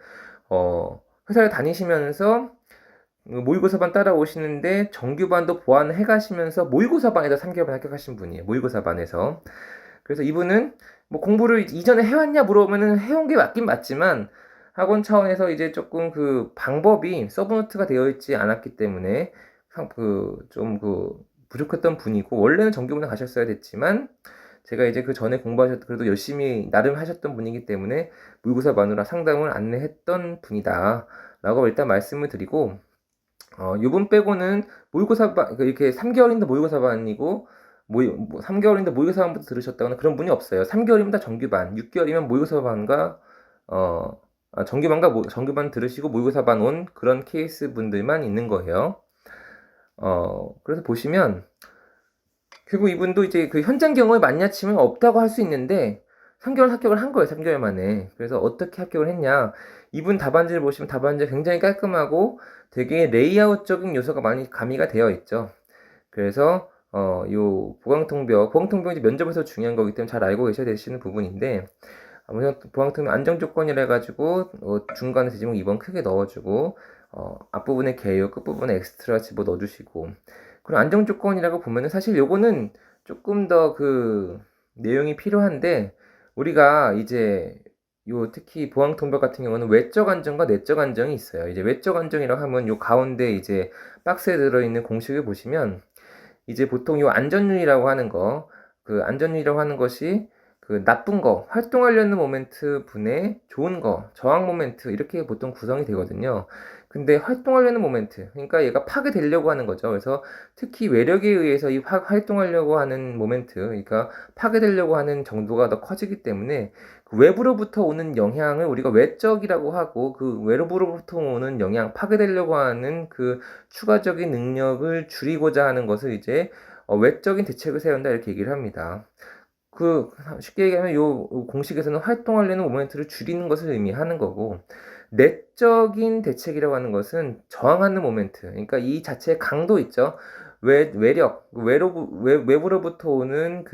회사를 다니시면서 모의고사반 따라오시는데 정규반도 보완해 가시면서 모의고사반에서 3개월반 합격하신 분이에요. 모의고사반에서. 그래서 이분은 뭐 공부를 이전에 해왔냐 물어보면은 해온 게 맞긴 맞지만 학원 차원에서 이제 조금 그 방법이 서브노트가 되어 있지 않았기 때문에 좀 부족했던 분이고 원래는 정규분에 가셨어야 됐지만 제가 이제 그 전에 그래도 열심히 나름 하셨던 분이기 때문에 모의고사 마누라 상담을 안내했던 분이다 라고 일단 말씀을 드리고 요분 빼고는 이렇게 3개월인데 모의고사반이고 3개월인데 모의고사반부터 들으셨다거나 그런 분이 없어요. 3개월이면 다 정규반, 6개월이면 모의고사반과 정규반 들으시고 모의고사반 온 그런 케이스 분들만 있는 거예요. 그래서 보시면 결국 이분도 이제 그 현장 경험에 맞냐 치면 없다고 할 수 있는데 3개월 합격을 한 거예요. 3개월 만에. 그래서 어떻게 합격을 했냐? 이분 답안지를 보시면 답안지가 굉장히 깔끔하고 되게 레이아웃적인 요소가 많이 가미가 되어 있죠. 그래서 요 보강통병이 면접에서 중요한 거기 때문에 잘 알고 계셔야 되시는 부분인데 아무래도 보강통병 안정조건이라 해가지고 중간에 제목 2번 크게 넣어주고 앞부분에 개요, 끝부분에 엑스트라 집어 넣어주시고 그런 안정조건이라고 보면은 사실 요거는 조금 더 그 내용이 필요한데 우리가 이제 요 특히 보안통벽 같은 경우는 외적 안정과 내적 안정이 있어요. 이제 외적 안정이라고 하면 요 가운데 이제 박스에 들어있는 공식을 보시면 이제 보통 요 안전율이라고 하는 거, 그 안전율이라고 하는 것이 그 나쁜 거, 활동하려는 모멘트 분의 좋은 거, 저항 모멘트 이렇게 보통 구성이 되거든요. 근데 활동하려는 모멘트, 그러니까 얘가 파괴되려고 하는 거죠. 그래서 특히 외력에 의해서 이 활동하려고 하는 모멘트, 그러니까 파괴되려고 하는 정도가 더 커지기 때문에 그 외부로부터 오는 영향을 우리가 외적이라고 하고 그 외부로부터 오는 영향, 파괴되려고 하는 그 추가적인 능력을 줄이고자 하는 것을 이제 외적인 대책을 세운다 이렇게 얘기를 합니다. 쉽게 얘기하면 요 공식에서는 활동하려는 모멘트를 줄이는 것을 의미하는 거고 내적인 대책이라고 하는 것은 저항하는 모멘트. 그러니까 이 자체의 강도 있죠. 외력, 외부로부터 오는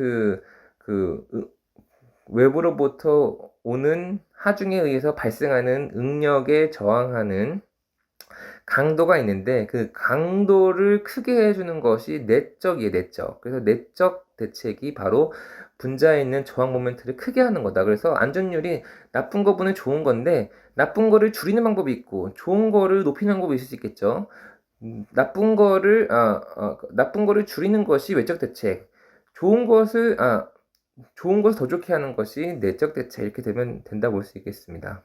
외부로부터 오는 하중에 의해서 발생하는 응력에 저항하는 강도가 있는데 그 강도를 크게 해주는 것이 내적이에요, 내적. 그래서 내적 대책이 바로 분자에 있는 저항 모멘트를 크게 하는 거다. 그래서 안전율이 나쁜 거분은 좋은 건데 나쁜 거를 줄이는 방법이 있고 좋은 거를 높이는 방법이 있을 수 있겠죠. 나쁜 거를 줄이는 것이 외적 대책. 좋은 것을 더 좋게 하는 것이 내적 대책 이렇게 되면 된다 볼 수 있겠습니다.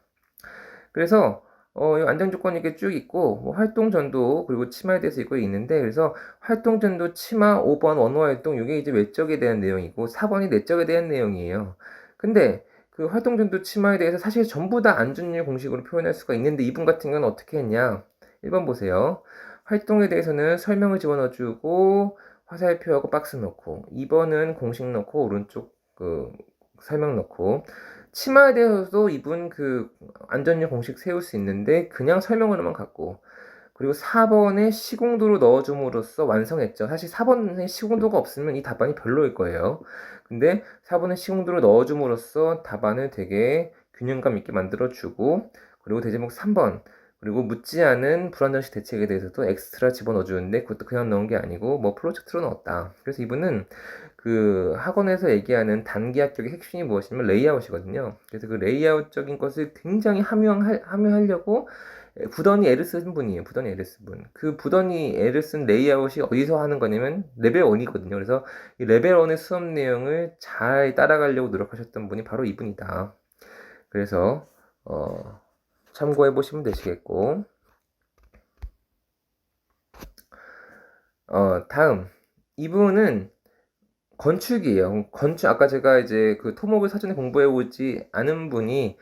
그래서 이 안정 조건이 이렇게 쭉 있고 뭐 활동 전도 그리고 치마에 대해서 있는데 그래서 활동 전도 치마 5번 원호 활동 이게 이제 외적에 대한 내용이고 4번이 내적에 대한 내용이에요. 근데 그 활동 전도 치마에 대해서 사실 전부 다 안전율 공식으로 표현할 수가 있는데 이분 같은 경우는 어떻게 했냐? 1번 보세요. 활동에 대해서는 설명을 집어넣어주고 화살표하고 박스 넣고 2번은 공식 넣고 오른쪽 그 설명 넣고 치마에 대해서도 이분 그 안전율 공식 세울 수 있는데 그냥 설명으로만 갖고 그리고 4번에 시공도로 넣어줌으로써 완성했죠. 사실 4번에 시공도가 없으면 이 답안이 별로일 거예요. 근데 4번에 시공도로 넣어줌으로써 답안을 되게 균형감 있게 만들어주고 그리고 대제목 3번 그리고 묻지 않은 불안정식 대책에 대해서도 엑스트라 집어넣어주는데 그것도 그냥 넣은 게 아니고 뭐 프로젝트로 넣었다. 그래서 이분은 그 학원에서 얘기하는 단기 합격의 핵심이 무엇이냐면 레이아웃이거든요. 그래서 그 레이아웃적인 것을 굉장히 함유하려고 부더니 L을 쓴 분이에요. 부더니 L을 쓴 분. 그 부더니 L을 쓴 레이아웃이 어디서 하는 거냐면 레벨 1이거든요. 그래서 이 레벨 1의 수업 내용을 잘 따라가려고 노력하셨던 분이 바로 이분이다. 그래서 참고해 보시면 되시겠고, 다음 이분은 건축이에요. 건축, 아까 제가 이제 그 토목을 사전에 공부해 오지 않은 분이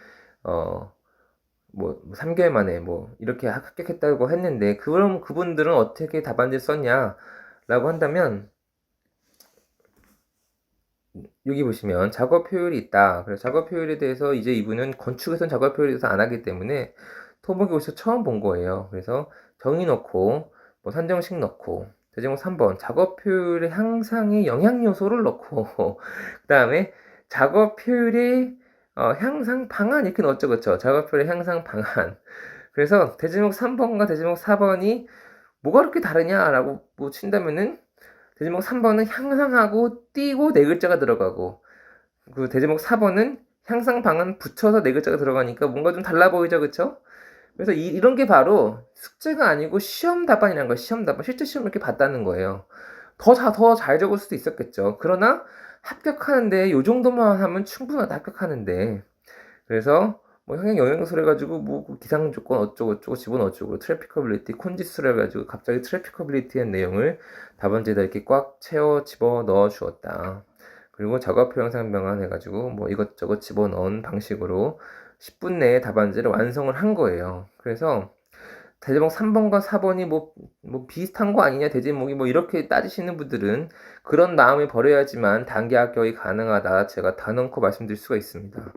뭐 3개월 만에 뭐 이렇게 합격했다고 했는데, 그럼 그분들은 어떻게 답안지를 썼냐라고 한다면, 여기 보시면 작업 효율이 있다. 그래서 작업 효율에 대해서 이제 이분은 건축에서는 작업 효율에 대해서 안 하기 때문에 토목이 오셔서 처음 본 거예요. 그래서 정의 넣고 뭐 산정식 넣고 대제목 3번 작업 효율의 향상에 영향 요소를 넣고 그 다음에 작업 효율의 향상 방안 이렇게 넣었죠. 그렇죠? 작업 효율의 향상 방안. 그래서 대제목 3번과 대제목 4번이 뭐가 그렇게 다르냐라고 뭐 친다면은, 대제목 3번은 향상하고 띄고 네 글자가 들어가고, 그 대제목 4번은 향상 방안 붙여서 네 글자가 들어가니까 뭔가 좀 달라 보이죠, 그쵸? 그래서 이런 게 바로 숙제가 아니고 시험 답안이라는 거예요. 시험 답안. 실제 시험 이렇게 봤다는 거예요. 더 잘 적을 수도 있었겠죠. 그러나 합격하는데 요 정도만 하면 충분하다, 합격하는데. 그래서 뭐 형용 영역수를 해가지고 뭐 기상 조건 어쩌고 집어넣어주고 트래피커빌리티 콘지스를 해가지고 갑자기 트래피커빌리티의 내용을 답안지에다 이렇게 꽉 채워 집어 넣어 주었다. 그리고 작업표 영상 변환 해가지고 뭐 이것저것 집어 넣은 방식으로 10분 내에 답안지를 완성을 한 거예요. 그래서 대제목 3번과 4번이 뭐 비슷한 거 아니냐, 대제목이 뭐 이렇게 따지시는 분들은 그런 마음을 버려야지만 단기 합격이 가능하다, 제가 단언코 말씀드릴 수가 있습니다.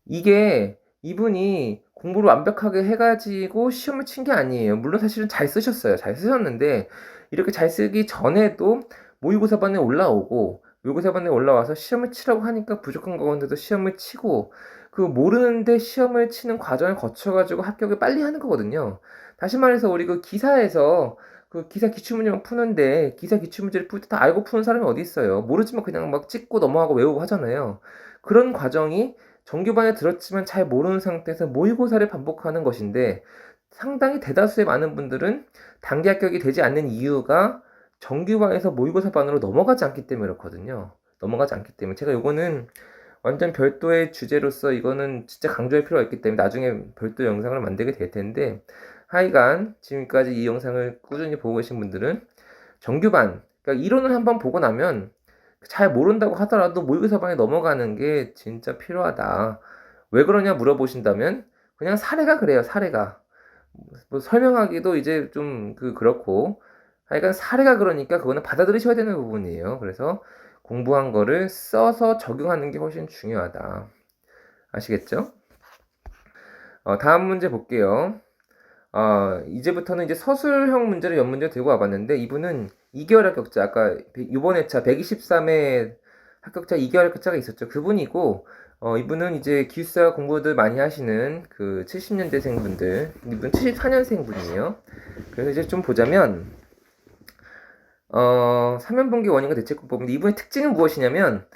이게 이분이 공부를 완벽하게 해가지고 시험을 친 게 아니에요. 물론 사실은 잘 쓰셨어요. 잘 쓰셨는데 이렇게 잘 쓰기 전에도 모의고사반에 올라오고, 모의고사반에 올라와서 시험을 치라고 하니까 부족한 가운데도 시험을 치고, 그 모르는데 시험을 치는 과정을 거쳐가지고 합격을 빨리 하는 거거든요. 다시 말해서 우리 그 기사에서 그 기사 기출문제만 푸는데, 기사 기출문제를 풀 때 다 알고 푸는 사람이 어디 있어요? 모르지만 그냥 막 찍고 넘어가고 외우고 하잖아요. 그런 과정이 정규반에 들었지만 잘 모르는 상태에서 모의고사를 반복하는 것인데, 상당히 대다수의 많은 분들은 단기 합격이 되지 않는 이유가 정규반에서 모의고사 반으로 넘어가지 않기 때문에 그렇거든요. 넘어가지 않기 때문에. 제가 요거는 완전 별도의 주제로서 이거는 진짜 강조할 필요가 있기 때문에 나중에 별도 영상을 만들게 될 텐데, 하여간 지금까지 이 영상을 꾸준히 보고 계신 분들은 정규반, 그러니까 이론을 한번 보고 나면 잘 모른다고 하더라도 모의고사반에 넘어가는 게 진짜 필요하다. 왜 그러냐 물어보신다면 그냥 사례가 그래요. 사례가 뭐 설명하기도 이제 좀 그렇고, 하여간 사례가 그러니까 그거는 받아들이셔야 되는 부분이에요. 그래서 공부한 거를 써서 적용하는 게 훨씬 중요하다. 아시겠죠? 다음 문제 볼게요. 이제부터는 이제 서술형 문제를 연문제 들고 와봤는데, 이분은 2개월 합격자, 아까 이번 회차 123회 합격자 2개월 합격자가 있었죠. 그분이고, 이분은 이제 기숙사 공부들 많이 하시는 그 70년대생 분들, 이분 74년생 분이에요. 그래서 이제 좀 보자면, 3연분기 원인과 대책법 보면 이분의 특징은 무엇이냐면,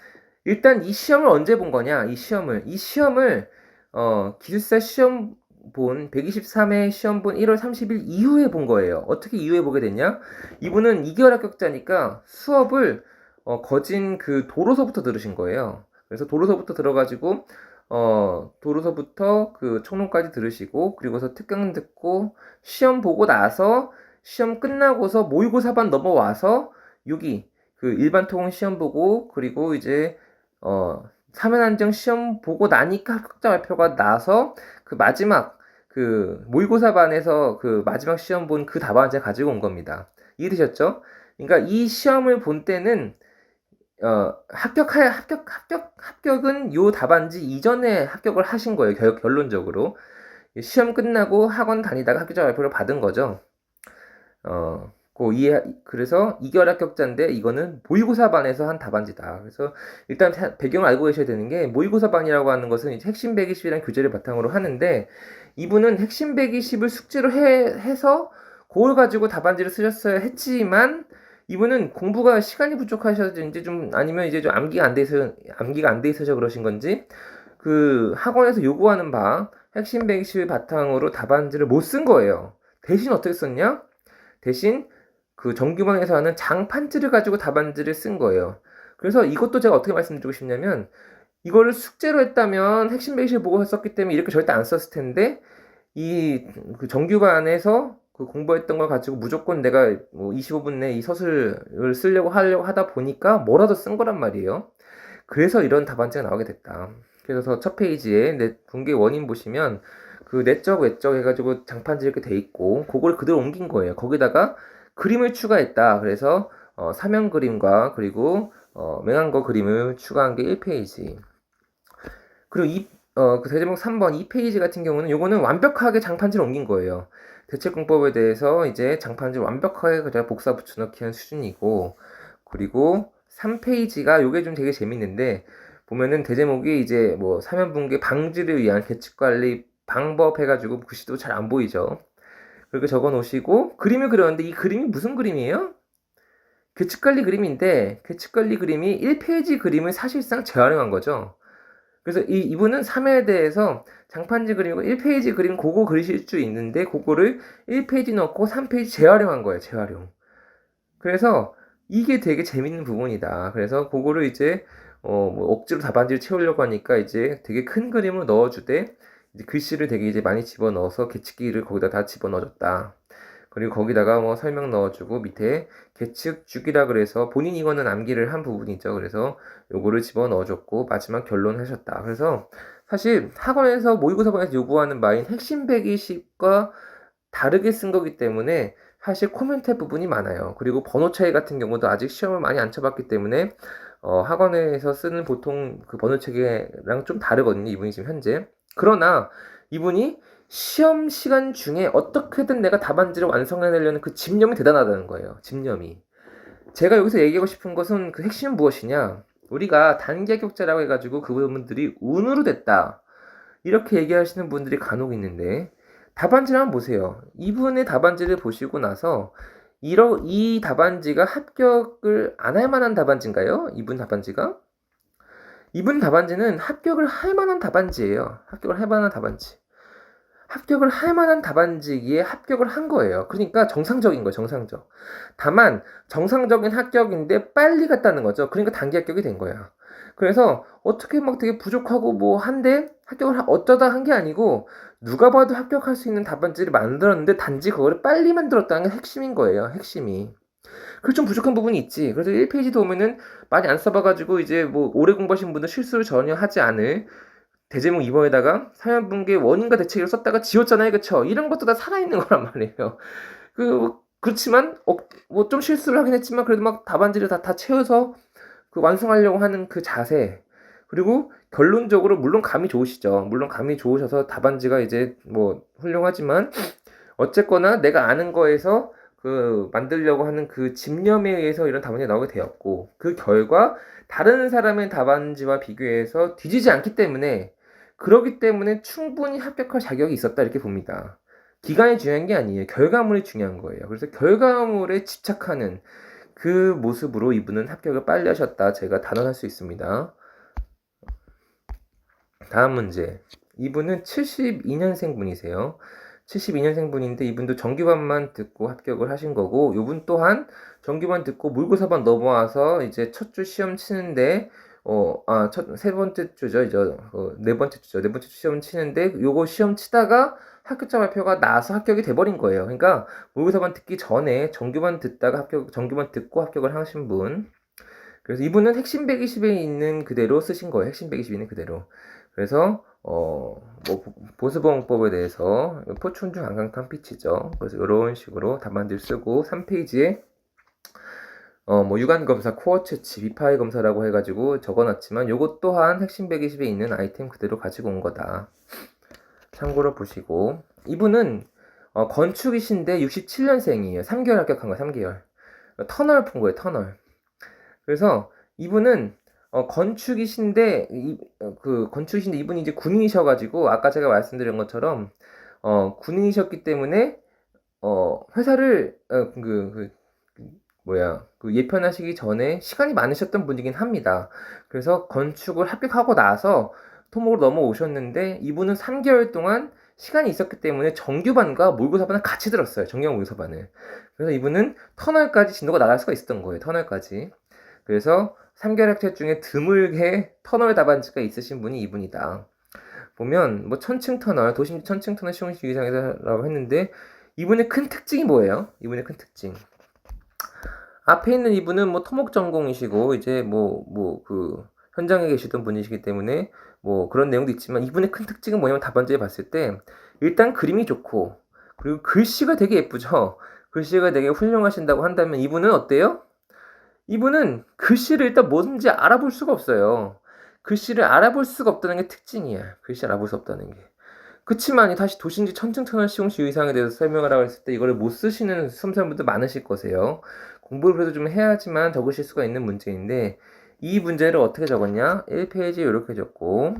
일단 이 시험을 언제 본 거냐, 이 시험을 기숙사 시험 본 123회 시험 본 1월 30일 이후에 본 거예요. 어떻게 이후에 보게 됐냐? 이분은 2개월 합격자니까 수업을 거진 그 도로서부터 들으신 거예요. 그래서 도로서부터 들어가지고 도로서부터 그 총론까지 들으시고, 그리고서 특강 듣고 시험 보고 나서 시험 끝나고서 모의고사반 넘어와서 여기 그 일반 토공 시험 보고, 그리고 이제 사면안정 시험 보고 나니까 합격자 발표가 나서 그 마지막 그 모의고사반에서 그 마지막 시험 본 그 답안지 가지고 온 겁니다. 이해되셨죠? 그러니까 이 시험을 본 때는 합격은 요 답안지 이전에 합격을 하신 거예요. 결론적으로 시험 끝나고 학원 다니다가 합격자 발표를 받은 거죠. 그래서 2개월 합격자인데 이거는 모의고사반에서 한 답안지다. 그래서 일단 배경을 알고 계셔야 되는 게, 모의고사반이라고 하는 것은 이제 핵심 120이라는 교재를 바탕으로 하는데, 이분은 핵심 120을 숙제로 해서 그걸 가지고 답안지를 쓰셨어야 했지만, 이분은 공부가 시간이 부족하셔서인지 좀, 아니면 이제 좀 암기가 안 돼 있어서 그러신 건지, 그 학원에서 요구하는 바 핵심 120을 바탕으로 답안지를 못 쓴 거예요. 대신 어떻게 썼냐? 대신 그 정규반에서 하는 장판지를 가지고 답안지를 쓴 거예요. 그래서 이것도 제가 어떻게 말씀드리고 싶냐면, 이거를 숙제로 했다면 핵심 120을 보고 썼기 때문에 이렇게 절대 안 썼을 텐데, 이 그 정규반에서 그 공부했던 걸 가지고 무조건 내가 뭐 25분 내에 이 서술을 하려고 하다 보니까 뭐라도 쓴 거란 말이에요. 그래서 이런 답안지가 나오게 됐다. 그래서 첫 페이지에 내 붕괴 원인 보시면 그 내적 외적 해가지고 장판지 이렇게 돼 있고, 그걸 그대로 옮긴 거예요. 거기다가 그림을 추가했다. 그래서 사면 그림과 그리고 맹한거 그림을 추가한 게 1페이지. 그리고 그 대제목 3번 2페이지 같은 경우는 요거는 완벽하게 장판지를 옮긴 거예요. 대체공법에 대해서 이제 장판지를 완벽하게 그냥 복사 붙여넣기 하는 수준이고, 그리고 3페이지가 요게 좀 되게 재밌는데, 보면은 대제목이 이제 뭐 사면붕괴 방지를 위한 계측관리 방법 해가지고 글씨도 잘 안 보이죠. 그렇게 적어 놓으시고 그림을 그렸는데, 이 그림이 무슨 그림이에요? 계측관리 그림인데, 계측관리 그림이 1페이지 그림을 사실상 재활용한 거죠. 그래서 이분은 3회에 대해서 장판지 그리고 1페이지 그림 그거 그리실 수 있는데, 그거를 1페이지 넣고 3페이지 재활용한 거예요. 재활용. 그래서 이게 되게 재밌는 부분이다. 그래서 그거를 이제 뭐 억지로 답안지를 채우려고 하니까 이제 되게 큰 그림을 넣어주되, 이제 글씨를 되게 이제 많이 집어넣어서 계측기를 거기다 다 집어넣어줬다. 그리고 거기다가 뭐 설명 넣어주고 밑에 계측 주기라 그래서 본인 이거는 암기를 한 부분이죠. 그래서 요거를 집어 넣어줬고 마지막 결론 하셨다. 그래서 사실 학원에서 모의고사반에서 요구하는 바인 핵심 120과 다르게 쓴 거기 때문에 사실 코멘트 부분이 많아요. 그리고 번호 차이 같은 경우도 아직 시험을 많이 안 쳐봤기 때문에 학원에서 쓰는 보통 그 번호 체계랑 좀 다르거든요. 이분이 지금 현재. 그러나 이분이 시험 시간 중에 어떻게든 내가 답안지를 완성해내려는 그 집념이 대단하다는 거예요. 집념이. 제가 여기서 얘기하고 싶은 것은 그 핵심은 무엇이냐? 우리가 단기 합격자라고 해가지고 그분들이 운으로 됐다, 이렇게 얘기하시는 분들이 간혹 있는데, 답안지를 한번 보세요. 이분의 답안지를 보시고 나서 이 답안지가 합격을 안 할 만한 답안지인가요? 이분 답안지가? 이분 답안지는 합격을 할 만한 답안지예요. 합격을 할 만한 답안지. 합격을 할 만한 답안지기에 합격을 한 거예요. 그러니까 정상적인 거예요. 정상적. 다만 정상적인 합격인데 빨리 갔다는 거죠. 그러니까 단기 합격이 된 거야. 그래서 어떻게 막 되게 부족하고 뭐 한데 합격을 어쩌다 한 게 아니고, 누가 봐도 합격할 수 있는 답안지를 만들었는데 단지 그거를 빨리 만들었다는 게 핵심인 거예요. 핵심이. 그 좀 부족한 부분이 있지. 그래서 1페이지도 오면은 많이 안 써봐가지고 이제 뭐 오래 공부하신 분들 실수를 전혀 하지 않을 대제목 2번에다가 사연분계 원인과 대책을 썼다가 지웠잖아요. 그쵸? 이런 것도 다 살아있는 거란 말이에요. 그렇지만, 뭐 좀 실수를 하긴 했지만, 그래도 막 답안지를 다 채워서 그 완성하려고 하는 그 자세. 그리고 결론적으로, 물론 감이 좋으시죠. 물론 감이 좋으셔서 답안지가 이제 뭐 훌륭하지만, 어쨌거나 내가 아는 거에서 그 만들려고 하는 그 집념에 의해서 이런 답안지가 나오게 되었고, 그 결과 다른 사람의 답안지와 비교해서 뒤지지 않기 때문에, 그러기 때문에 충분히 합격할 자격이 있었다, 이렇게 봅니다. 기간이 중요한 게 아니에요. 결과물이 중요한 거예요. 그래서 결과물에 집착하는 그 모습으로 이분은 합격을 빨리 하셨다, 제가 단언할 수 있습니다. 다음 문제. 이분은 72년생 분이세요. 72년생 분인데 이분도 정규반만 듣고 합격을 하신 거고, 이분 또한 정규반 듣고 모의고사반 넘어와서 이제 첫 주 시험 치는데, 세 번째 주죠. 이제 네 번째 주죠. 네 번째 주 시험 치는데, 요거 시험 치다가 합격자 발표가 나서 합격이 돼버린 거예요. 그러니까 모의고사반 듣기 전에 정규반 듣다가 정규반 듣고 합격을 하신 분. 그래서 이분은 핵심 120에 있는 그대로 쓰신 거예요. 핵심 120에 있는 그대로. 그래서 뭐 보수보험법에 대해서 포춘중 안강탄 피치죠. 그래서 이런 식으로 답안지를 쓰고 3페이지에 뭐 유관검사, 코어 채취, 비파이 검사라고 해가지고 적어놨지만, 요것 또한 핵심 120에 있는 아이템 그대로 가지고 온 거다. 참고로 보시고, 이분은 건축이신데 67년생이에요. 3개월 합격한 거예요. 3개월. 터널 푼 거예요. 터널. 그래서 이분은 건축이신데 건축이신데 이분이 이제 군인이셔가지고, 아까 제가 말씀드린 것처럼 군인이셨기 때문에 회사를 예편하시기 전에 시간이 많으셨던 분이긴 합니다. 그래서 건축을 합격하고 나서 토목으로 넘어오셨는데 이분은 3개월 동안 시간이 있었기 때문에 정규반과 모의고사반을 같이 들었어요. 정규반 모의고사반을. 그래서 이분은 터널까지 진도가 나갈 수가 있었던 거예요. 터널까지. 그래서 3개월 학제 중에 드물게 터널 답안지가 있으신 분이 이분이다. 보면 뭐 천층 터널, 도심 천층 터널 시공식 유의사항이라고 했는데 이분의 큰 특징이 뭐예요? 이분의 큰 특징. 앞에 있는 이분은 뭐 토목 전공이시고 이제 그 현장에 계시던 분이시기 때문에 뭐 그런 내용도 있지만 이분의 큰 특징은 뭐냐면 답안지에 봤을 때 일단 그림이 좋고 그리고 글씨가 되게 예쁘죠. 글씨가 되게 훌륭하신다고 한다면 이분은 어때요? 이분은 글씨를 일단 뭔지 알아볼 수가 없어요. 글씨를 알아볼 수가 없다는 게 특징이야. 글씨 알아볼 수 없다는 게. 그치만 다시 도심지 천층터널 시공시 의상에 대해서 설명하라고 했을 때 이거를 못 쓰시는 수험생분들 많으실 거세요. 공부를 그래도 좀 해야지만 적으실 수가 있는 문제인데 이 문제를 어떻게 적었냐? 1페이지 이렇게 적고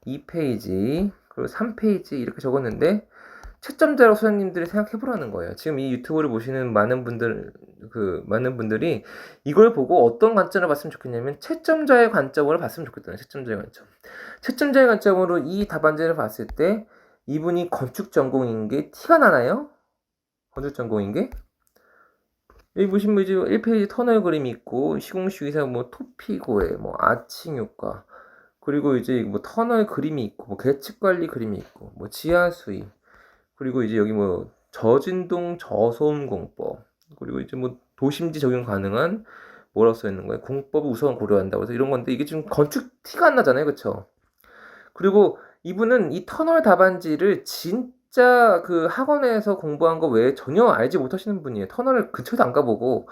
2페이지 그리고 3페이지 이렇게 적었는데 채점자로 소장님들이 생각해 보라는 거예요. 지금 이 유튜브를 보시는 많은 분들이 이걸 보고 어떤 관점을 봤으면 좋겠냐면 채점자의 관점으로 봤으면 좋겠다는 채점자의 관점. 채점자의 관점으로 이 답안지를 봤을 때 이분이 건축 전공인 게 티가 나나요? 건축 전공인 게? 여기 보시면 이제 1페이지 터널 그림이 있고 시공식 의사 뭐 토피고에 뭐 아칭 효과 그리고 이제 뭐 터널 그림이 있고 뭐 계측 관리 그림이 있고 뭐 지하 수위 그리고 이제 여기 뭐 저진동 저소음 공법 그리고 이제 뭐 도심지 적용 가능한 뭐라고 써 있는 거예요? 공법을 우선 고려한다고 해서 이런 건데 이게 지금 건축 티가 안 나잖아요, 그렇죠? 그리고 이분은 이 터널 답안지를 진짜 그 학원에서 공부한 거 외에 전혀 알지 못하시는 분이에요. 터널을 근처에도 안 가보고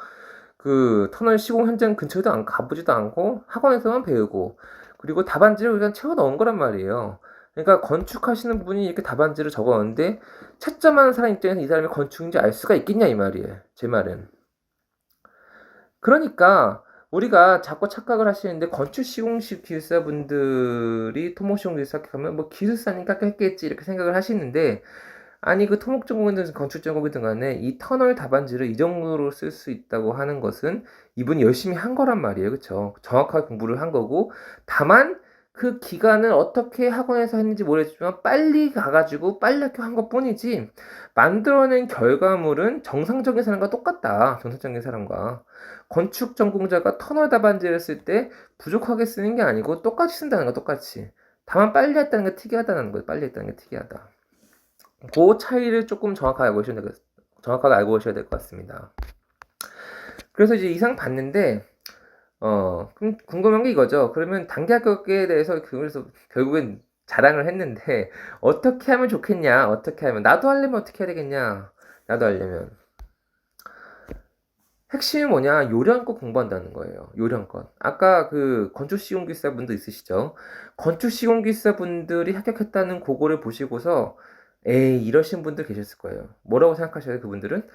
그 터널 시공 현장 근처에도 안 가보지도 않고 학원에서만 배우고 그리고 답안지를 그냥 채워 넣은 거란 말이에요. 그러니까 건축하시는 분이 이렇게 답안지를 적었는데 채점하는 사람 입장에서 이 사람이 건축인지 알 수가 있겠냐 이 말이에요. 제 말은. 그러니까 우리가 자꾸 착각을 하시는데 건축 시공식 기술사분들이 토목 시공 기술 합격하면 뭐 기술사니까 했겠지 이렇게 생각을 하시는데 아니 그 토목 전공이든 건축 전공이든 간에 이 터널 답안지를 이 정도로 쓸 수 있다고 하는 것은 이분이 열심히 한 거란 말이에요. 그쵸? 정확하게 공부를 한 거고 다만 그 기간을 어떻게 학원에서 했는지 모르겠지만 빨리 가가지고 빨리 학교 한 것뿐이지 만들어낸 결과물은 정상적인 사람과 똑같다. 정상적인 사람과 건축 전공자가 터널 답안지를 쓸 때 부족하게 쓰는 게 아니고 똑같이 쓴다는 거 똑같이 다만 빨리 했다는 게 특이하다는 거예요. 빨리 했다는 게 특이하다. 그 차이를 조금 정확하게 알고 오셔야 될 것 같습니다. 그래서 이제 이상 봤는데, 궁금한 게 이거죠. 그러면 단기 합격에 대해서 그래서 결국엔 자랑을 했는데, 어떻게 하면 좋겠냐? 어떻게 하면, 나도 하려면 어떻게 해야 되겠냐? 나도 하려면. 핵심이 뭐냐? 요령껏 공부한다는 거예요. 요령껏. 아까 그 건축시공기사 분도 있으시죠? 건축시공기사 분들이 합격했다는 그거를 보시고서 에이 이러신 분들 계셨을 거예요. 뭐라고 생각하셔요 그분들은?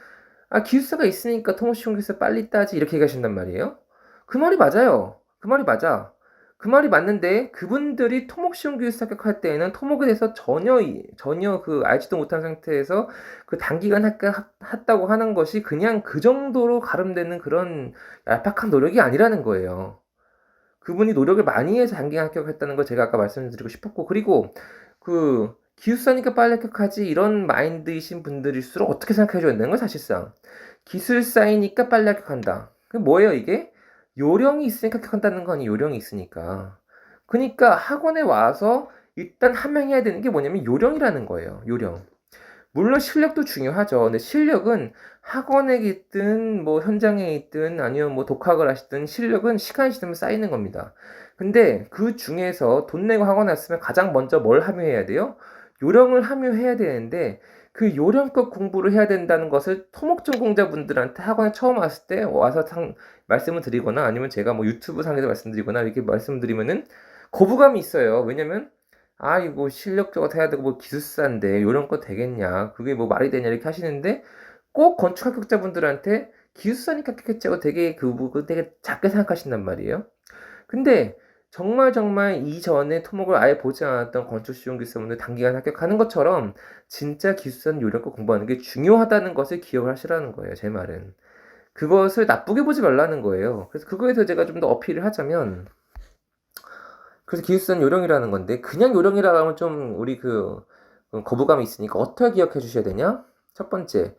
아 기숙사가 있으니까 통합시공 기숙사 빨리 따지 이렇게 얘기하신단 말이에요. 그 말이 맞아요. 그 말이 맞아. 그 말이 맞는데 그분들이 토목시공 기숙사 합격할 때에는 토목에 대해서 전혀 그 알지도 못한 상태에서 그 단기간 했다고 하는 것이 그냥 그 정도로 가름되는 그런 얄팍한 노력이 아니라는 거예요. 그분이 노력을 많이 해서 단기간 합격했다는 걸 제가 아까 말씀드리고 싶었고 그리고 그 기숙사니까 빨리 합격하지 이런 마인드이신 분들일수록 어떻게 생각해줘야 되는 거야 사실상 기술사이니까 빨리 합격한다. 그 뭐예요 이게? 요령이 있으니까 합격한다는 거 아니에요. 요령이 있으니까. 그러니까 학원에 와서 일단 함양해야 되는 게 뭐냐면 요령이라는 거예요. 요령. 물론 실력도 중요하죠. 근데 실력은 학원에 있든 뭐 현장에 있든 아니면 뭐 독학을 하시든 실력은 시간이 지나면 쌓이는 겁니다. 근데 그 중에서 돈 내고 학원에 왔으면 가장 먼저 뭘 함유해야 돼요? 요령을 함유해야 되는데 그 요령껏 공부를 해야 된다는 것을 토목 전공자분들한테 학원에 처음 왔을 때 와서 말씀을 드리거나 아니면 제가 뭐 유튜브 상에서 말씀드리거나 이렇게 말씀드리면은 거부감이 있어요. 왜냐면 아 이거 실력적으로 해야 되고 뭐 기술사인데 요령껏 되겠냐 그게 뭐 말이 되냐 이렇게 하시는데 꼭 건축 합격자분들한테 기술사니까 합격했자고 되게 작게 생각하신단 말이에요. 근데 정말 이전에 토목을 아예 보지 않았던 건축시공기사분들 단기간 합격하는 것처럼 진짜 기술사는 요령껏 공부하는 게 중요하다는 것을 기억을 하시라는 거예요. 제 말은. 그것을 나쁘게 보지 말라는 거예요. 그래서 그거에서 제가 좀 더 어필을 하자면 그래서 기숙사는 요령이라는 건데 그냥 요령이라고 하면 좀 우리 거부감이 있으니까 어떻게 기억해 주셔야 되냐? 첫 번째,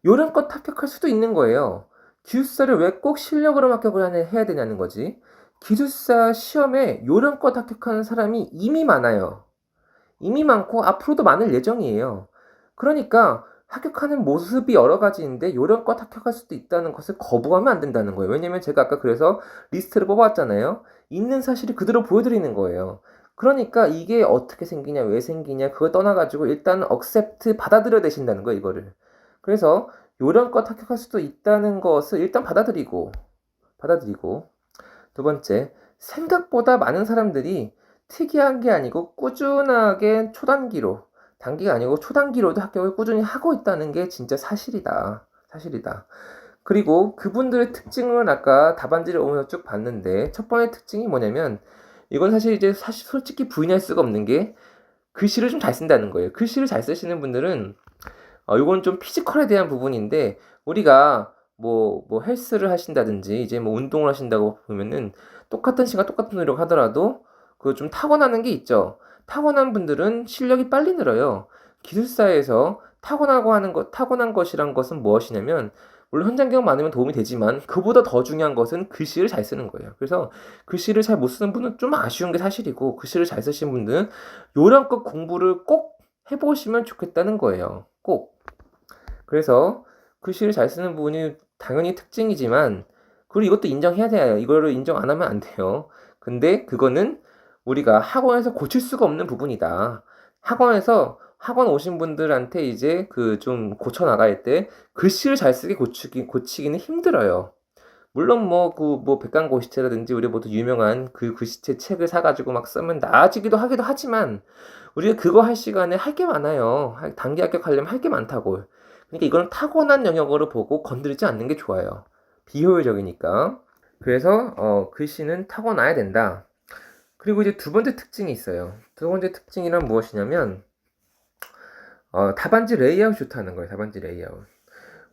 요령껏 합격할 수도 있는 거예요. 기숙사를 왜 꼭 실력으로 합격을 해야 되냐는 거지. 기숙사 시험에 요령껏 합격하는 사람이 이미 많아요. 이미 많고 앞으로도 많을 예정이에요. 그러니까 합격하는 모습이 여러 가지인데 요령껏 합격할 수도 있다는 것을 거부하면 안 된다는 거예요. 왜냐면 제가 아까 그래서 리스트를 뽑았잖아요. 있는 사실을 그대로 보여드리는 거예요. 그러니까 이게 어떻게 생기냐, 왜 생기냐, 그걸 떠나가지고 일단 accept, 받아들여 되신다는 거예요, 이거를. 그래서 요령껏 합격할 수도 있다는 것을 일단 받아들이고. 두 번째, 생각보다 많은 사람들이 특이한 게 아니고 꾸준하게 초단기로, 단기가 아니고 초단기로도 합격을 꾸준히 하고 있다는 게 진짜 사실이다. 사실이다. 그리고 그분들의 특징을 아까 답안지를 오면서 쭉 봤는데 첫 번째 특징이 뭐냐면 이건 사실 이제 사실 솔직히 부인할 수가 없는 게 글씨를 좀 잘 쓴다는 거예요. 글씨를 잘 쓰시는 분들은 이건 좀 피지컬에 대한 부분인데 우리가 뭐 헬스를 하신다든지 이제 뭐 운동을 하신다고 보면은 똑같은 시간 똑같은 노력 하더라도 그 좀 타고나는 게 있죠. 타고난 분들은 실력이 빨리 늘어요. 기술사에서 타고난 것이란 것은 무엇이냐면 물론 현장 경험 많으면 도움이 되지만 그보다 더 중요한 것은 글씨를 잘 쓰는 거예요. 그래서 글씨를 잘 못 쓰는 분은 좀 아쉬운 게 사실이고 글씨를 잘 쓰시는 분들은 요령껏 공부를 꼭 해보시면 좋겠다는 거예요. 꼭. 그래서 글씨를 잘 쓰는 부분이 당연히 특징이지만 그리고 이것도 인정해야 돼요. 이거를 인정 안 하면 안 돼요. 근데 그거는 우리가 학원에서 고칠 수가 없는 부분이다. 학원 오신 분들한테 이제 그 좀 고쳐 나갈 때 글씨를 잘 쓰게 고치기는 힘들어요. 물론 백강고시체라든지 우리 모두 유명한 그 글씨체 책을 사가지고 막 쓰면 나아지기도 하기도 하지만 우리가 그거 할 시간에 할 게 많아요. 단기 합격하려면 할 게 많다고. 그러니까 이거는 타고난 영역으로 보고 건드리지 않는 게 좋아요. 비효율적이니까. 그래서 글씨는 타고나야 된다. 그리고 이제 두 번째 특징이 있어요. 두 번째 특징이란 무엇이냐면 답안지 레이아웃이 좋다는 거예요. 답안지 레이아웃.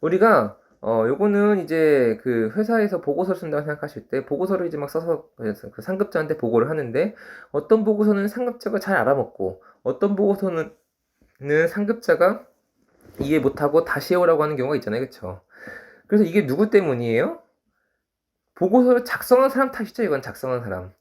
우리가 요거는 이제 그 회사에서 보고서를 쓴다고 생각하실 때 보고서를 이제 막 써서 그 상급자한테 보고를 하는데 어떤 보고서는 상급자가 잘 알아먹고 어떤 보고서는 상급자가 이해 못하고 다시 해오라고 하는 경우가 있잖아요. 그쵸? 그래서 이게 누구 때문이에요? 보고서를 작성한 사람 탓이죠. 이건 작성한 사람.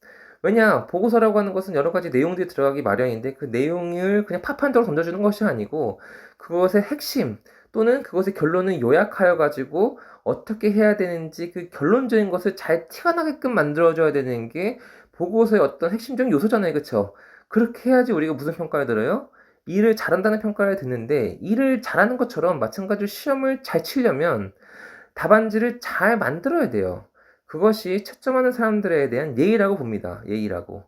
왜냐, 보고서라고 하는 것은 여러 가지 내용들이 들어가기 마련인데 그 내용을 그냥 파판적으로 던져주는 것이 아니고 그것의 핵심 또는 그것의 결론을 요약하여 가지고 어떻게 해야 되는지 그 결론적인 것을 잘 티가 나게끔 만들어줘야 되는 게 보고서의 어떤 핵심적인 요소잖아요. 그쵸? 그렇게 해야지 우리가 무슨 평가를 들어요? 일을 잘한다는 평가를 듣는데 일을 잘하는 것처럼 마찬가지로 시험을 잘 치려면 답안지를 잘 만들어야 돼요. 그것이 채점하는 사람들에 대한 예의라고 봅니다. 예의라고.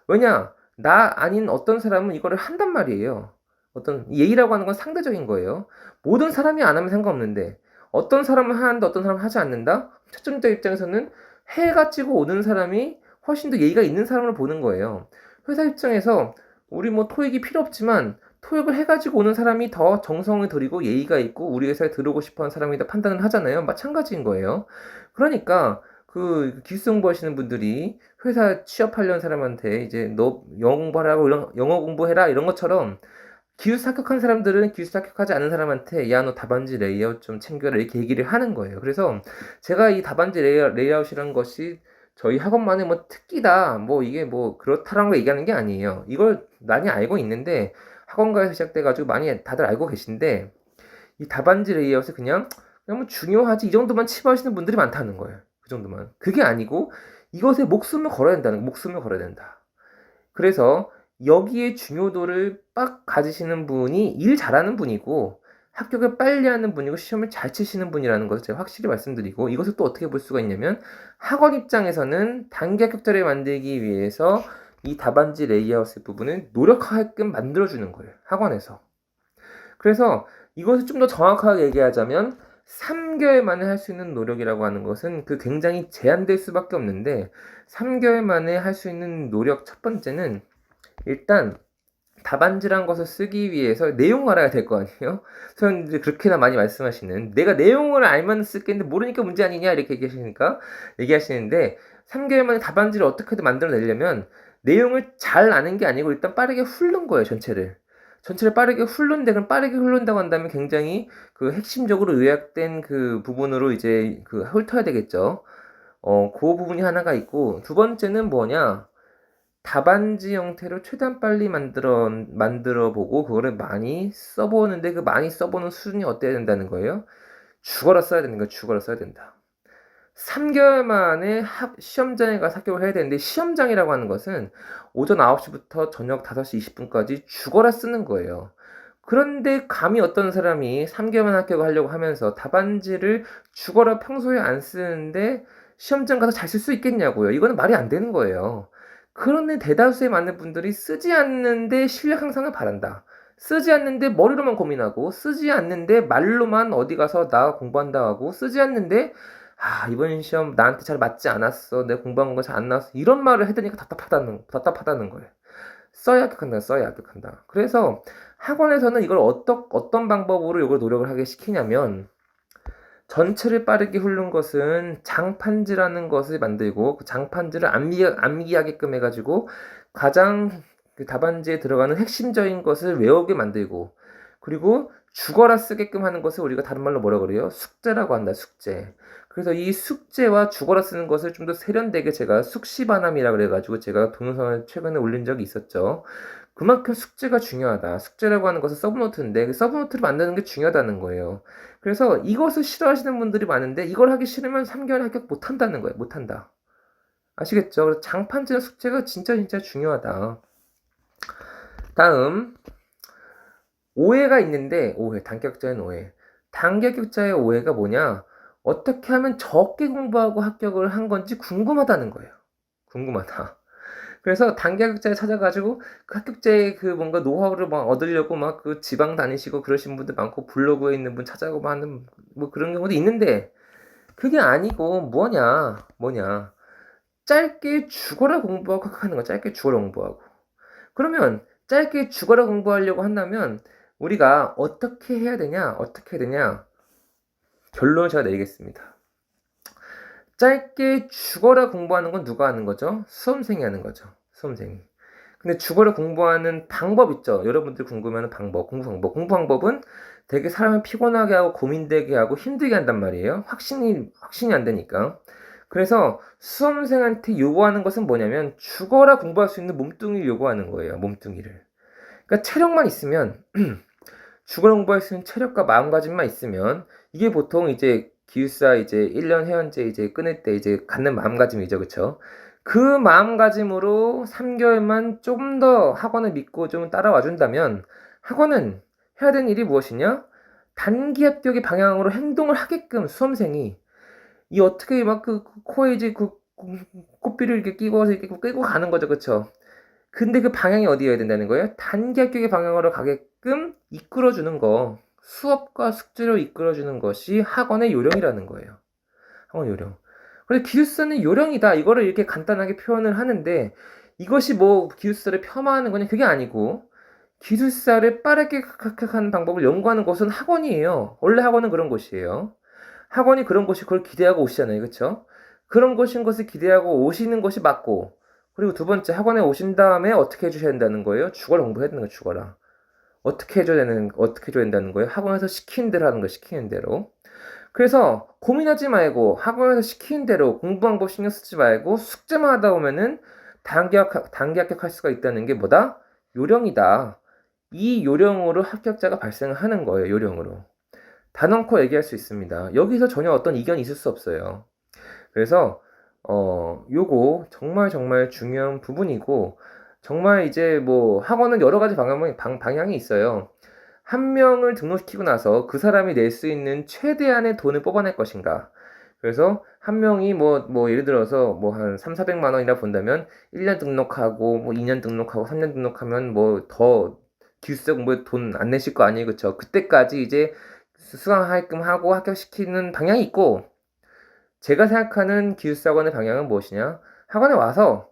왜냐? 나 아닌 어떤 사람은 이거를 한단 말이에요. 어떤 예의라고 하는 건 상대적인 거예요. 모든 사람이 안 하면 상관없는데 어떤 사람은 하는데 어떤 사람은 하지 않는다? 채점자 입장에서는 해가 지고 오는 사람이 훨씬 더 예의가 있는 사람을 보는 거예요. 회사 입장에서 우리 뭐 토익이 필요 없지만 토익을 해가지고 오는 사람이 더 정성을 들이고 예의가 있고 우리 회사에 들어오고 싶어하는 사람이다 판단을 하잖아요. 마찬가지인 거예요. 그러니까 그 기술 공부하시는 분들이 회사 취업하려는 사람한테 이제 너 영어 공부하라고 영어 공부해라 이런 것처럼 기술 합격한 사람들은 기술 합격하지 않은 사람한테 야 너 답안지 레이아웃 좀 챙겨라 이렇게 얘기를 하는 거예요. 그래서 제가 이 답안지 레이아웃이라는 것이 저희 학원만의 뭐 특기다 뭐 이게 뭐 그렇다라는 거 얘기하는 게 아니에요. 이걸 많이 알고 있는데 학원가에서 시작돼가지고 많이 다들 알고 계신데 이 답안지 레이아웃을 그냥 뭐 중요하지 이 정도만 치부하시는 분들이 많다는 거예요. 그 정도만. 그게 아니고 이것에 목숨을 걸어야 된다는 거, 목숨을 걸어야 된다. 그래서 여기에 중요도를 빡 가지시는 분이 일 잘하는 분이고 합격을 빨리 하는 분이고 시험을 잘 치시는 분이라는 것을 제가 확실히 말씀드리고 이것을 또 어떻게 볼 수가 있냐면 학원 입장에서는 단기 합격자를 만들기 위해서 이 답안지 레이아웃의 부분을 노력하게끔 만들어주는 거예요. 학원에서. 그래서 이것을 좀 더 정확하게 얘기하자면 3개월 만에 할 수 있는 노력이라고 하는 것은 그 굉장히 제한될 수밖에 없는데 3개월 만에 할 수 있는 노력 첫 번째는 일단 답안지란 것을 쓰기 위해서 내용을 알아야 될 거 아니에요? 선생님들이 그렇게나 많이 말씀하시는 내가 내용을 알면 쓸겠는데 모르니까 문제 아니냐 이렇게 얘기하시니까 얘기하시는데 3개월 만에 답안지를 어떻게든 만들어내려면 내용을 잘 아는 게 아니고 일단 빠르게 훑는 거예요, 전체를. 전체를 빠르게 훑는데, 그럼 빠르게 훑는다고 한다면 굉장히 그 핵심적으로 요약된 그 부분으로 이제 그 훑어야 되겠죠. 그 부분이 하나가 있고, 두 번째는 뭐냐? 답안지 형태로 최대한 빨리 만들어 보고, 그거를 많이 써보는데, 그 많이 써보는 수준이 어때야 된다는 거예요? 죽어라 써야 되는 거야, 죽어라 써야 된다. 3개월 만에 시험장에 가서 합격을 해야 되는데, 시험장이라고 하는 것은 오전 9시부터 저녁 5시 20분까지 죽어라 쓰는 거예요. 그런데 감히 어떤 사람이 3개월만 합격을 하려고 하면서 답안지를 죽어라 평소에 안 쓰는데 시험장 가서 잘 쓸 수 있겠냐고요. 이거는 말이 안 되는 거예요. 그런데 대다수의 많은 분들이 쓰지 않는데 실력 향상을 바란다. 쓰지 않는데 머리로만 고민하고, 쓰지 않는데 말로만 어디 가서 나 공부한다 하고, 쓰지 않는데 이번 시험 나한테 잘 맞지 않았어, 내가 공부한 거 잘 안 나왔어, 이런 말을 해드니까 답답하다는 거예요. 써야 합격한다, 써야 합격한다. 그래서 학원에서는 이걸 어떤 방법으로 이걸 노력을 하게 시키냐면, 전체를 빠르게 훑는 것은 장판지라는 것을 만들고, 그 장판지를 암기하게끔 해가지고 가장 그 답안지에 들어가는 핵심적인 것을 외우게 만들고, 그리고 죽어라 쓰게끔 하는 것을 우리가 다른 말로 뭐라 그래요? 숙제라고 한다, 숙제. 그래서 이 숙제와 죽어라 쓰는 것을 좀 더 세련되게 제가 숙시반함이라 그래가지고 제가 동영상을 최근에 올린 적이 있었죠. 그만큼 숙제가 중요하다. 숙제라고 하는 것은 서브노트인데, 그 서브노트를 만드는 게 중요하다는 거예요. 그래서 이것을 싫어하시는 분들이 많은데, 이걸 하기 싫으면 3개월 합격 못 한다는 거예요. 못 한다. 아시겠죠? 그래서 장판지나 숙제가 진짜 중요하다. 다음, 오해가 있는데, 단격자의 오해. 단격자의 오해가 뭐냐? 어떻게 하면 적게 공부하고 합격을 한 건지 궁금하다는 거예요. 궁금하다. 그래서 단계학자에 찾아가지고 그 합격자의 그 뭔가 노하우를 막 얻으려고 막 그 지방 다니시고 그러신 분들 많고, 블로그에 있는 분 찾아가고 하는 뭐 그런 경우도 있는데, 그게 아니고 뭐냐, 짧게 죽어라 공부하고 하는 거. 짧게 죽어라 공부하고. 그러면 짧게 죽어라 공부하려고 한다면 우리가 어떻게 해야 되냐, 결론을 제가 내리겠습니다. 짧게 죽어라 공부하는 건 누가 하는 거죠? 수험생이 하는 거죠. 수험생이. 근데 죽어라 공부하는 방법 있죠? 여러분들 궁금해하는 공부 방법은 되게 사람을 피곤하게 하고 고민되게 하고 힘들게 한단 말이에요. 확신이 안 되니까. 그래서 수험생한테 요구하는 것은 뭐냐면, 죽어라 공부할 수 있는 몸뚱이를 요구하는 거예요. 몸뚱이를. 그러니까 체력만 있으면 죽어라 공부할 수 있는 체력과 마음가짐만 있으면, 이게 보통 이제 기숙사 이제 1년 회원제 이제 끊을 때 이제 갖는 마음가짐이죠. 그쵸? 그 마음가짐으로 3개월만 좀 더 학원을 믿고 좀 따라와 준다면, 학원은 해야 되는 일이 무엇이냐? 단기 합격의 방향으로 행동을 하게끔 수험생이, 이 어떻게 막 그 코에 이제 그 코피를 이렇게 끼고서 이렇게 끌고 가는 거죠. 그쵸? 근데 그 방향이 어디여야 된다는 거예요? 단기 합격의 방향으로 가게끔 이끌어주는 거. 수업과 숙제로 이끌어주는 것이 학원의 요령이라는 거예요. 학원 요령. 그래서 기숙사는 요령이다, 이거를 이렇게 간단하게 표현을 하는데, 이것이 뭐 기숙사를 폄하하는 거냐, 그게 아니고, 기숙사를 빠르게 합격하는 방법을 연구하는 곳은 학원이에요. 원래 학원은 그런 곳이에요. 학원이 그런 곳이 그걸 기대하고 오시잖아요. 그쵸? 그런 곳인 것을 기대하고 오시는 것이 맞고, 그리고 두 번째, 학원에 오신 다음에 어떻게 해주셔야 된다는 거예요? 죽어라 공부해야 되는 거예요. 죽어라. 어떻게 해줘야 된다는 거예요? 학원에서 시키는 대로 하는 거예요. 시키는 대로. 그래서 고민하지 말고 학원에서 시키는 대로 공부 방법 신경 쓰지 말고 숙제만 하다 보면은 단기 합격할 수가 있다는 게 뭐다? 요령이다. 이 요령으로 합격자가 발생을 하는 거예요. 요령으로. 단언코 얘기할 수 있습니다. 여기서 전혀 어떤 이견이 있을 수 없어요. 그래서 요거 정말 중요한 부분이고, 정말 이제 뭐 학원은 여러 가지 방향이 있어요. 한 명을 등록시키고 나서 그 사람이 낼 수 있는 최대한의 돈을 뽑아낼 것인가. 그래서 한 명이 뭐 예를 들어서 뭐 한 3,400만 원이라 본다면 1년 등록하고 뭐 2년 등록하고 3년 등록하면 뭐 더 기숙사 공부에 돈 안 내실 거 아니에요. 그쵸? 그때까지 이제 수강하게끔 하고 합격시키는 방향이 있고, 제가 생각하는 기숙사학원의 방향은 무엇이냐? 학원에 와서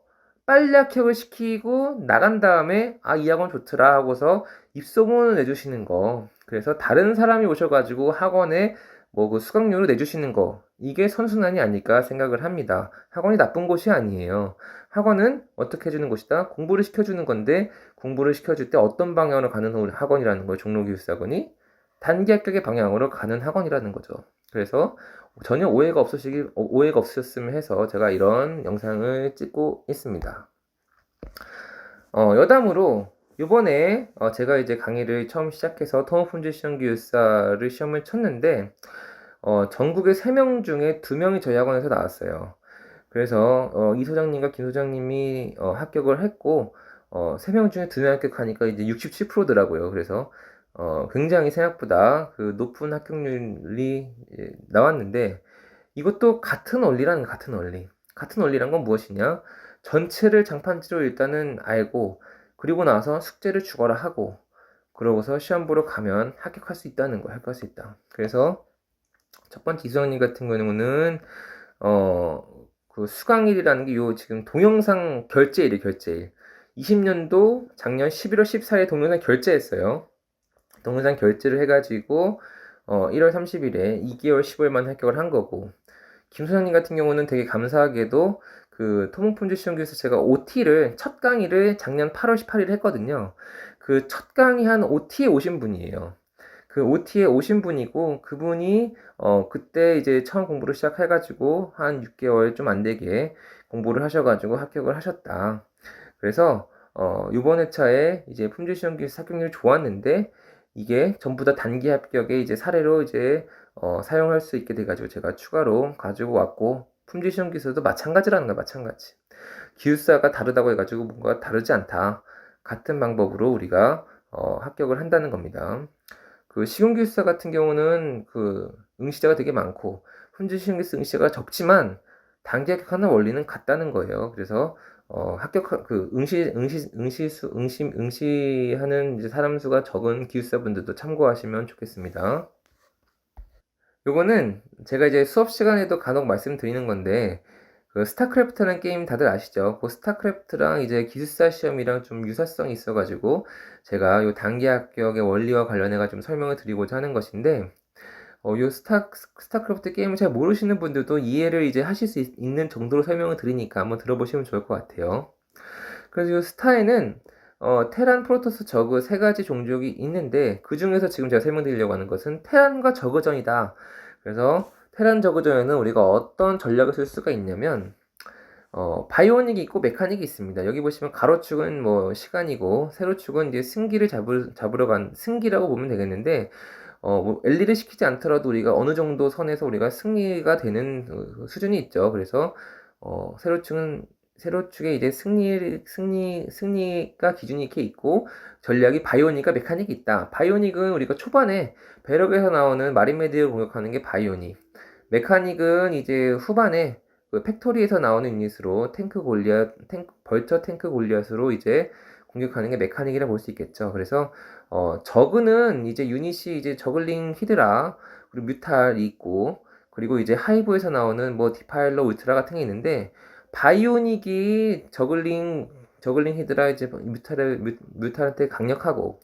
빨리 합격을 시키고 나간 다음에 이 학원 좋더라 하고서 입소문을 내주시는 거. 그래서 다른 사람이 오셔가지고 학원에 뭐 그 수강료를 내주시는 거. 이게 선순환이 아닐까 생각을 합니다. 학원이 나쁜 곳이 아니에요. 학원은 어떻게 해주는 곳이다? 공부를 시켜주는 건데 공부를 시켜줄 때 어떤 방향으로 가는 학원이라는 거예요. 종로기숙학원이 단기 합격의 방향으로 가는 학원이라는 거죠. 그래서 전혀 오해가 없으셨으면 해서 제가 이런 영상을 찍고 있습니다. 여담으로 요번에 제가 이제 강의를 처음 시작해서 토목품질 시험기숙사를 시험을 쳤는데 전국에 3명 중에 2명이 저희 학원에서 나왔어요. 그래서 이 소장님과 김 소장님이 합격을 했고 3명 중에 2명 합격하니까 이제 67%더라고요. 그래서 굉장히 생각보다 그 높은 합격률이 나왔는데 이것도 같은 원리라는 같은 원리. 같은 원리란 건 무엇이냐? 전체를 장판지로 일단은 알고 그리고 나서 숙제를 죽어라 하고 그러고서 시험 보러 가면 합격할 수 있다는 거야. 합격할 수 있다. 그래서 첫 번째 이수영님 같은 경우는 그 수강일이라는 게 요 지금 동영상 결제일이 결제일. 20년도 작년 11월 14일 동영상 결제했어요. 동영상 결제를 해가지고 1월 30일에 2개월 15일만 합격을 한 거고 김 소장님 같은 경우는 되게 감사하게도 그 토목품질 시험기에서 제가 OT를 첫 강의를 작년 8월 18일 했거든요. 그 첫 강의 한 OT에 오신 분이에요. 그 OT에 오신 분이고 그분이 그때 이제 처음 공부를 시작해가지고 한 6개월 좀 안 되게 공부를 하셔가지고 합격을 하셨다. 그래서 이번 회차에 이제 품질 시험기에서 합격률이 좋았는데 이게 전부 다 단기 합격의 이제 사례로 이제 사용할 수 있게 돼가지고 제가 추가로 가지고 왔고 품질 시험기에서도 마찬가지라는 거야. 마찬가지. 기숙사가 다르다고 해가지고 뭔가 다르지 않다. 같은 방법으로 우리가 합격을 한다는 겁니다. 그 시공기숙사 같은 경우는 그 응시자가 되게 많고 품질 시공기숙사 응시자가 적지만 단기 합격하는 원리는 같다는 거예요. 그래서 그 응시하는 이제 사람 수가 적은 기숙사분들도 참고하시면 좋겠습니다. 요거는 제가 이제 수업 시간에도 간혹 말씀드리는 건데 그 스타크래프트라는 게임 다들 아시죠? 그 스타크래프트랑 이제 기숙사 시험이랑 좀 유사성이 있어가지고 제가 요 단기 합격의 원리와 관련해가 좀 설명을 드리고자 하는 것인데 요 스타크래프트 게임을 잘 모르시는 분들도 이해를 이제 하실 수 있는 정도로 설명을 드리니까 한번 들어보시면 좋을 것 같아요. 그래서 요 스타에는 테란, 프로토스, 저그 세 가지 종족이 있는데 그 중에서 지금 제가 설명드리려고 하는 것은 테란과 저그전이다. 그래서 테란 저그전에는 우리가 어떤 전략을 쓸 수가 있냐면 바이오닉이 있고 메카닉이 있습니다. 여기 보시면 가로축은 뭐 시간이고 세로축은 이제 잡으러 간 승기라고 보면 되겠는데 뭐 엘리를 시키지 않더라도 우리가 어느 정도 선에서 우리가 승리가 되는 수준이 있죠. 그래서 세로축에 이제 승리가 기준이 이렇게 있고, 전략이 바이오닉과 메카닉이 있다. 바이오닉은 우리가 초반에 배럭에서 나오는 마린메디를 공격하는 게 바이오닉. 메카닉은 이제 후반에 그 팩토리에서 나오는 유닛으로 벌처 탱크 골리앗으로 이제 공격하는 게 메카닉이라 볼 수 있겠죠. 그래서 저그는 이제 유닛이 이제 저글링 히드라 그리고 뮤탈이 있고 그리고 이제 하이브에서 나오는 뭐 디파일러 울트라 같은 게 있는데 바이오닉이 저글링 히드라 이제 뮤탈한테 강력하고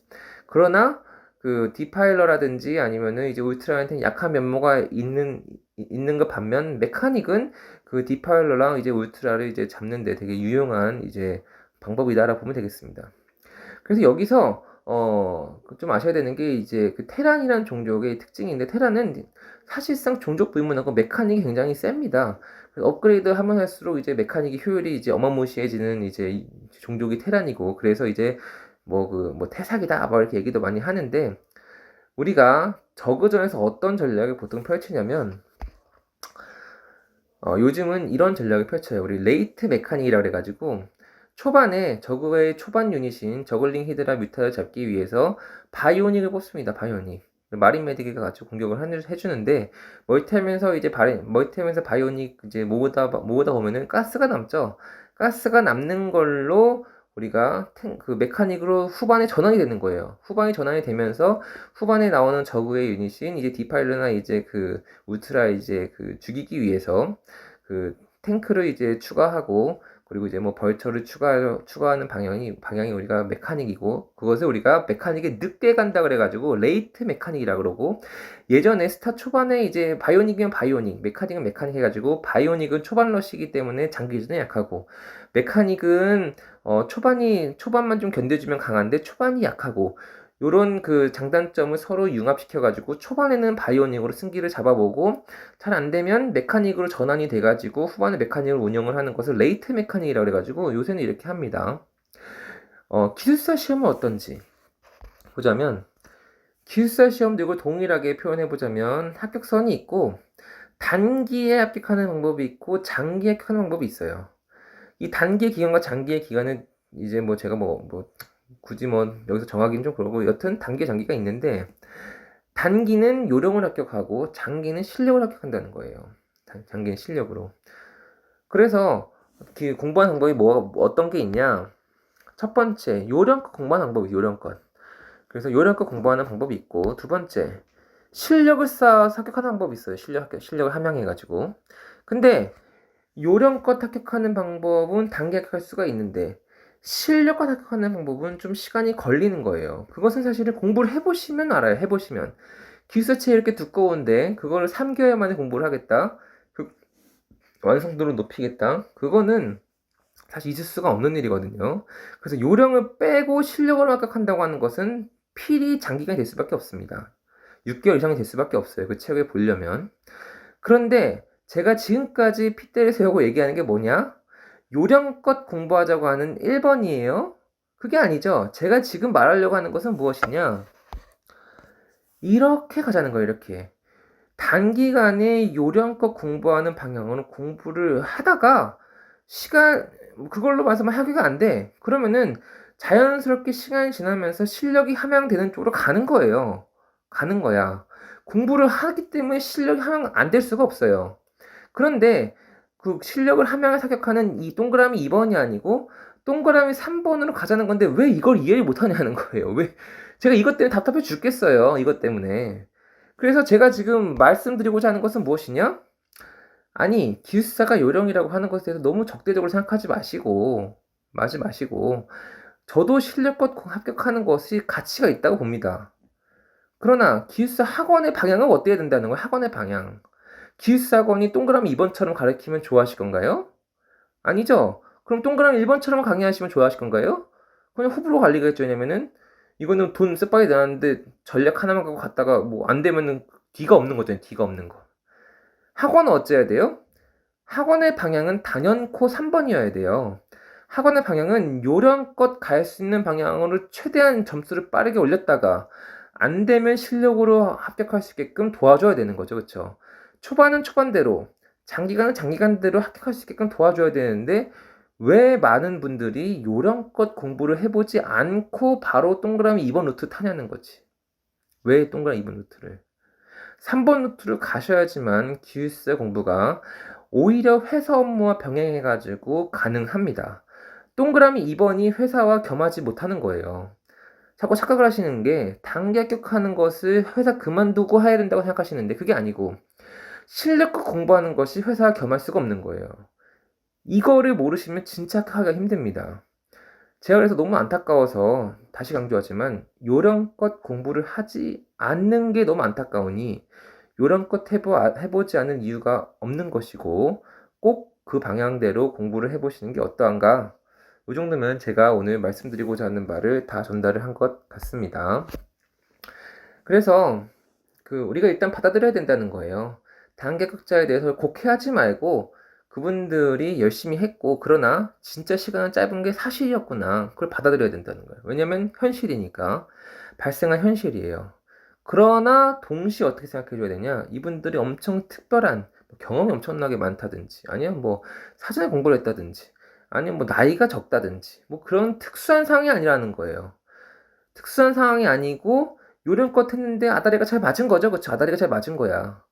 그러나 그 디파일러라든지 아니면은 이제 울트라한테 약한 면모가 있는 것 반면 메카닉은 그 디파일러랑 이제 울트라를 이제 잡는데 되게 유용한 이제 방법이다라고 보면 되겠습니다. 그래서 여기서 좀 아셔야 되는 게 이제 그 테란이라는 종족의 특징인데 테란은 사실상 종족 불문하고 메카닉이 굉장히 셉니다. 업그레이드 하면 할수록 이제 메카닉의 효율이 이제 어마무시해지는 이제 종족이 테란이고 그래서 이제 뭐 태사기다 뭐 이렇게 얘기도 많이 하는데 우리가 저그전에서 어떤 전략을 보통 펼치냐면 요즘은 이런 전략을 펼쳐요. 우리 레이트 메카닉이라고 그래가지고 초반에 저그의 초반 유닛인 저글링 히드라 뮤타를 잡기 위해서 바이오닉을 뽑습니다. 바이오닉. 마린 메디기가 같이 공격을 해주는데 멀티하면서 바이오닉 이제 모으다 보면은 가스가 남죠. 가스가 남는 걸로 우리가 그 메카닉으로 후반에 전환이 되는 거예요. 후반에 전환이 되면서 후반에 나오는 저그의 유닛인 이제 디파일러나 이제 그 울트라 이제 그 죽이기 위해서 그 탱크를 이제 추가하고 그리고 이제 뭐 벌처를 추가하는 방향이 우리가 메카닉이고, 그것을 우리가 메카닉에 늦게 간다 그래가지고 레이트 메카닉이라 그러고, 예전에 스타 초반에 이제 바이오닉이면 바이오닉, 메카닉은 메카닉 해가지고, 바이오닉은 초반 러시이기 때문에 장기전에 약하고, 메카닉은 초반만 좀 견뎌주면 강한데 초반이 약하고, 요런 그 장단점을 서로 융합시켜가지고 초반에는 바이오닉으로 승기를 잡아보고, 잘 안되면 메카닉으로 전환이 돼가지고 후반에 메카닉을 운영을 하는 것을 레이트 메카닉이라고 해가지고 요새는 이렇게 합니다. 기술사 시험은 어떤지 보자면, 기술사 시험도 이걸 동일하게 표현해보자면 합격선이 있고, 단기에 합격하는 방법이 있고 장기에 합격하는 방법이 있어요. 이 단기의 기간과 장기의 기간은 이제 뭐 제가 굳이 여기서 정하기는 좀 그러고, 여튼 단기 장기가 있는데, 단기는 요령을 합격하고 장기는 실력을 합격한다는 거예요. 장기는 실력으로. 그래서 그 공부하는 방법이 어떤 게 있냐? 첫 번째, 요령껏 공부하는 방법이 요령껏. 그래서 요령껏 공부하는 방법이 있고, 두 번째, 실력을 쌓아서 합격하는 방법이 있어요. 실력을 함양해가지고. 근데 요령껏 합격하는 방법은 단기 합격할 수가 있는데, 실력껏 합격하는 방법은 좀 시간이 걸리는 거예요. 그것은 사실은 공부를 해보시면 알아요. 해보시면. 기술체 이렇게 두꺼운데 그거를 3개월 만에 공부를 하겠다. 그 완성도를 높이겠다. 그거는 사실 있을 수가 없는 일이거든요. 그래서 요령을 빼고 실력을 합격한다고 하는 것은 필히 장기간이 될 수밖에 없습니다. 6개월 이상이 될 수밖에 없어요. 그 책을 보려면. 그런데 제가 지금까지 핏대를 세우고 얘기하는 게 뭐냐? 요령껏 공부하자고 하는 1번이에요. 그게 아니죠. 제가 지금 말하려고 하는 것은 무엇이냐? 이렇게 가자는 거예요. 이렇게. 단기간에 요령껏 공부하는 방향으로 공부를 하다가 그걸로 봐서 학위가 안 돼. 그러면은 자연스럽게 시간이 지나면서 실력이 함양되는 쪽으로 가는 거예요. 가는 거야. 공부를 하기 때문에 실력이 함양 안 될 수가 없어요. 그런데 그 실력을 함양해서 합격하는 이 동그라미 2번이 아니고 동그라미 3번으로 가자는 건데, 왜 이걸 이해를 못하냐는 거예요. 왜 제가 이것 때문에 답답해 죽겠어요. 이것 때문에. 그래서 제가 지금 말씀드리고자 하는 것은 무엇이냐? 아니, 기숙사가 요령이라고 하는 것에 대해서 너무 적대적으로 생각하지 마시고, 저도 실력껏 합격하는 것이 가치가 있다고 봅니다. 그러나 기숙사 학원의 방향은 어때야 된다는 거예요? 학원의 방향. 기숙사 학원이 동그라미 2번처럼 가르치면 좋아하실 건가요? 아니죠. 그럼 동그라미 1번처럼 강의하시면 좋아하실 건가요? 그냥 호불호 갈리겠죠. 왜냐면은 이거는 돈 쎄빠게 내놨는데 전략 하나만 갖고 갔다가 뭐 안 되면은 뒤가 없는 거잖아요. 뒤가 없는 거. 학원은 어째야 돼요? 학원의 방향은 단연코 3번이어야 돼요. 학원의 방향은 요령껏 갈 수 있는 방향으로 최대한 점수를 빠르게 올렸다가 안 되면 실력으로 합격할 수 있게끔 도와줘야 되는 거죠. 그렇죠? 초반은 초반대로, 장기간은 장기간대로 합격할 수 있게끔 도와줘야 되는데, 왜 많은 분들이 요령껏 공부를 해보지 않고 바로 동그라미 2번 루트 타냐는 거지. 왜 동그라미 2번 루트를? 3번 루트를 가셔야지만 기술사 공부가 오히려 회사 업무와 병행해가지고 가능합니다. 동그라미 2번이 회사와 겸하지 못하는 거예요. 자꾸 착각을 하시는 게, 단기 합격하는 것을 회사 그만두고 해야 된다고 생각하시는데 그게 아니고, 실력껏 공부하는 것이 회사와 겸할 수가 없는 거예요. 이거를 모르시면 진짜 합격하기가 힘듭니다. 제가 그래서 너무 안타까워서 다시 강조하지만, 요령껏 공부를 하지 않는 게 너무 안타까우니 요령껏 해보지 않은 이유가 없는 것이고, 꼭 그 방향대로 공부를 해보시는 게 어떠한가? 이 정도면 제가 오늘 말씀드리고자 하는 말을 다 전달을 한 것 같습니다. 그래서 우리가 일단 받아들여야 된다는 거예요. 단기 합격자에 대해서 곡해하지 말고, 그분들이 열심히 했고, 그러나 진짜 시간은 짧은 게 사실이었구나. 그걸 받아들여야 된다는 거예요. 왜냐면 현실이니까. 발생한 현실이에요. 그러나 동시에 어떻게 생각해 줘야 되냐? 이분들이 엄청 특별한, 경험이 엄청나게 많다든지, 아니면 사전에 공부를 했다든지, 아니면 나이가 적다든지, 그런 특수한 상황이 아니라는 거예요. 특수한 상황이 아니고 요령껏 했는데 아다리가 잘 맞은 거죠. 그쵸? 아다리가 잘 맞은 거야.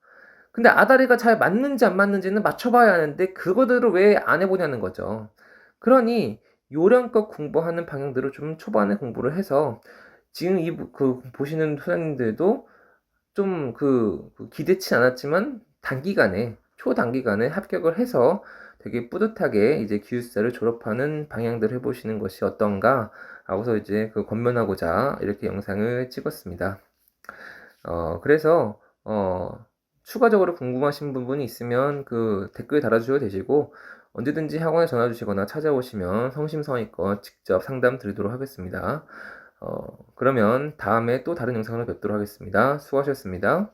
근데 아다리가 잘 맞는지 안 맞는지는 맞춰봐야 하는데 그거대로 왜 안 해보냐는 거죠. 그러니 요령껏 공부하는 방향대로 좀 초반에 공부를 해서, 지금 보시는 소장님들도 좀 기대치 않았지만 초단기간에 합격을 해서 되게 뿌듯하게 이제 기숙사를 졸업하는 방향들을 해보시는 것이 어떤가 하고서 이제 그 권면하고자 이렇게 영상을 찍었습니다. 그래서 추가적으로 궁금하신 부분이 있으면 그 댓글 달아주셔도 되시고 언제든지 학원에 전화 주시거나 찾아오시면 성심성의껏 직접 상담 드리도록 하겠습니다. 그러면 다음에 또 다른 영상으로 뵙도록 하겠습니다. 수고하셨습니다.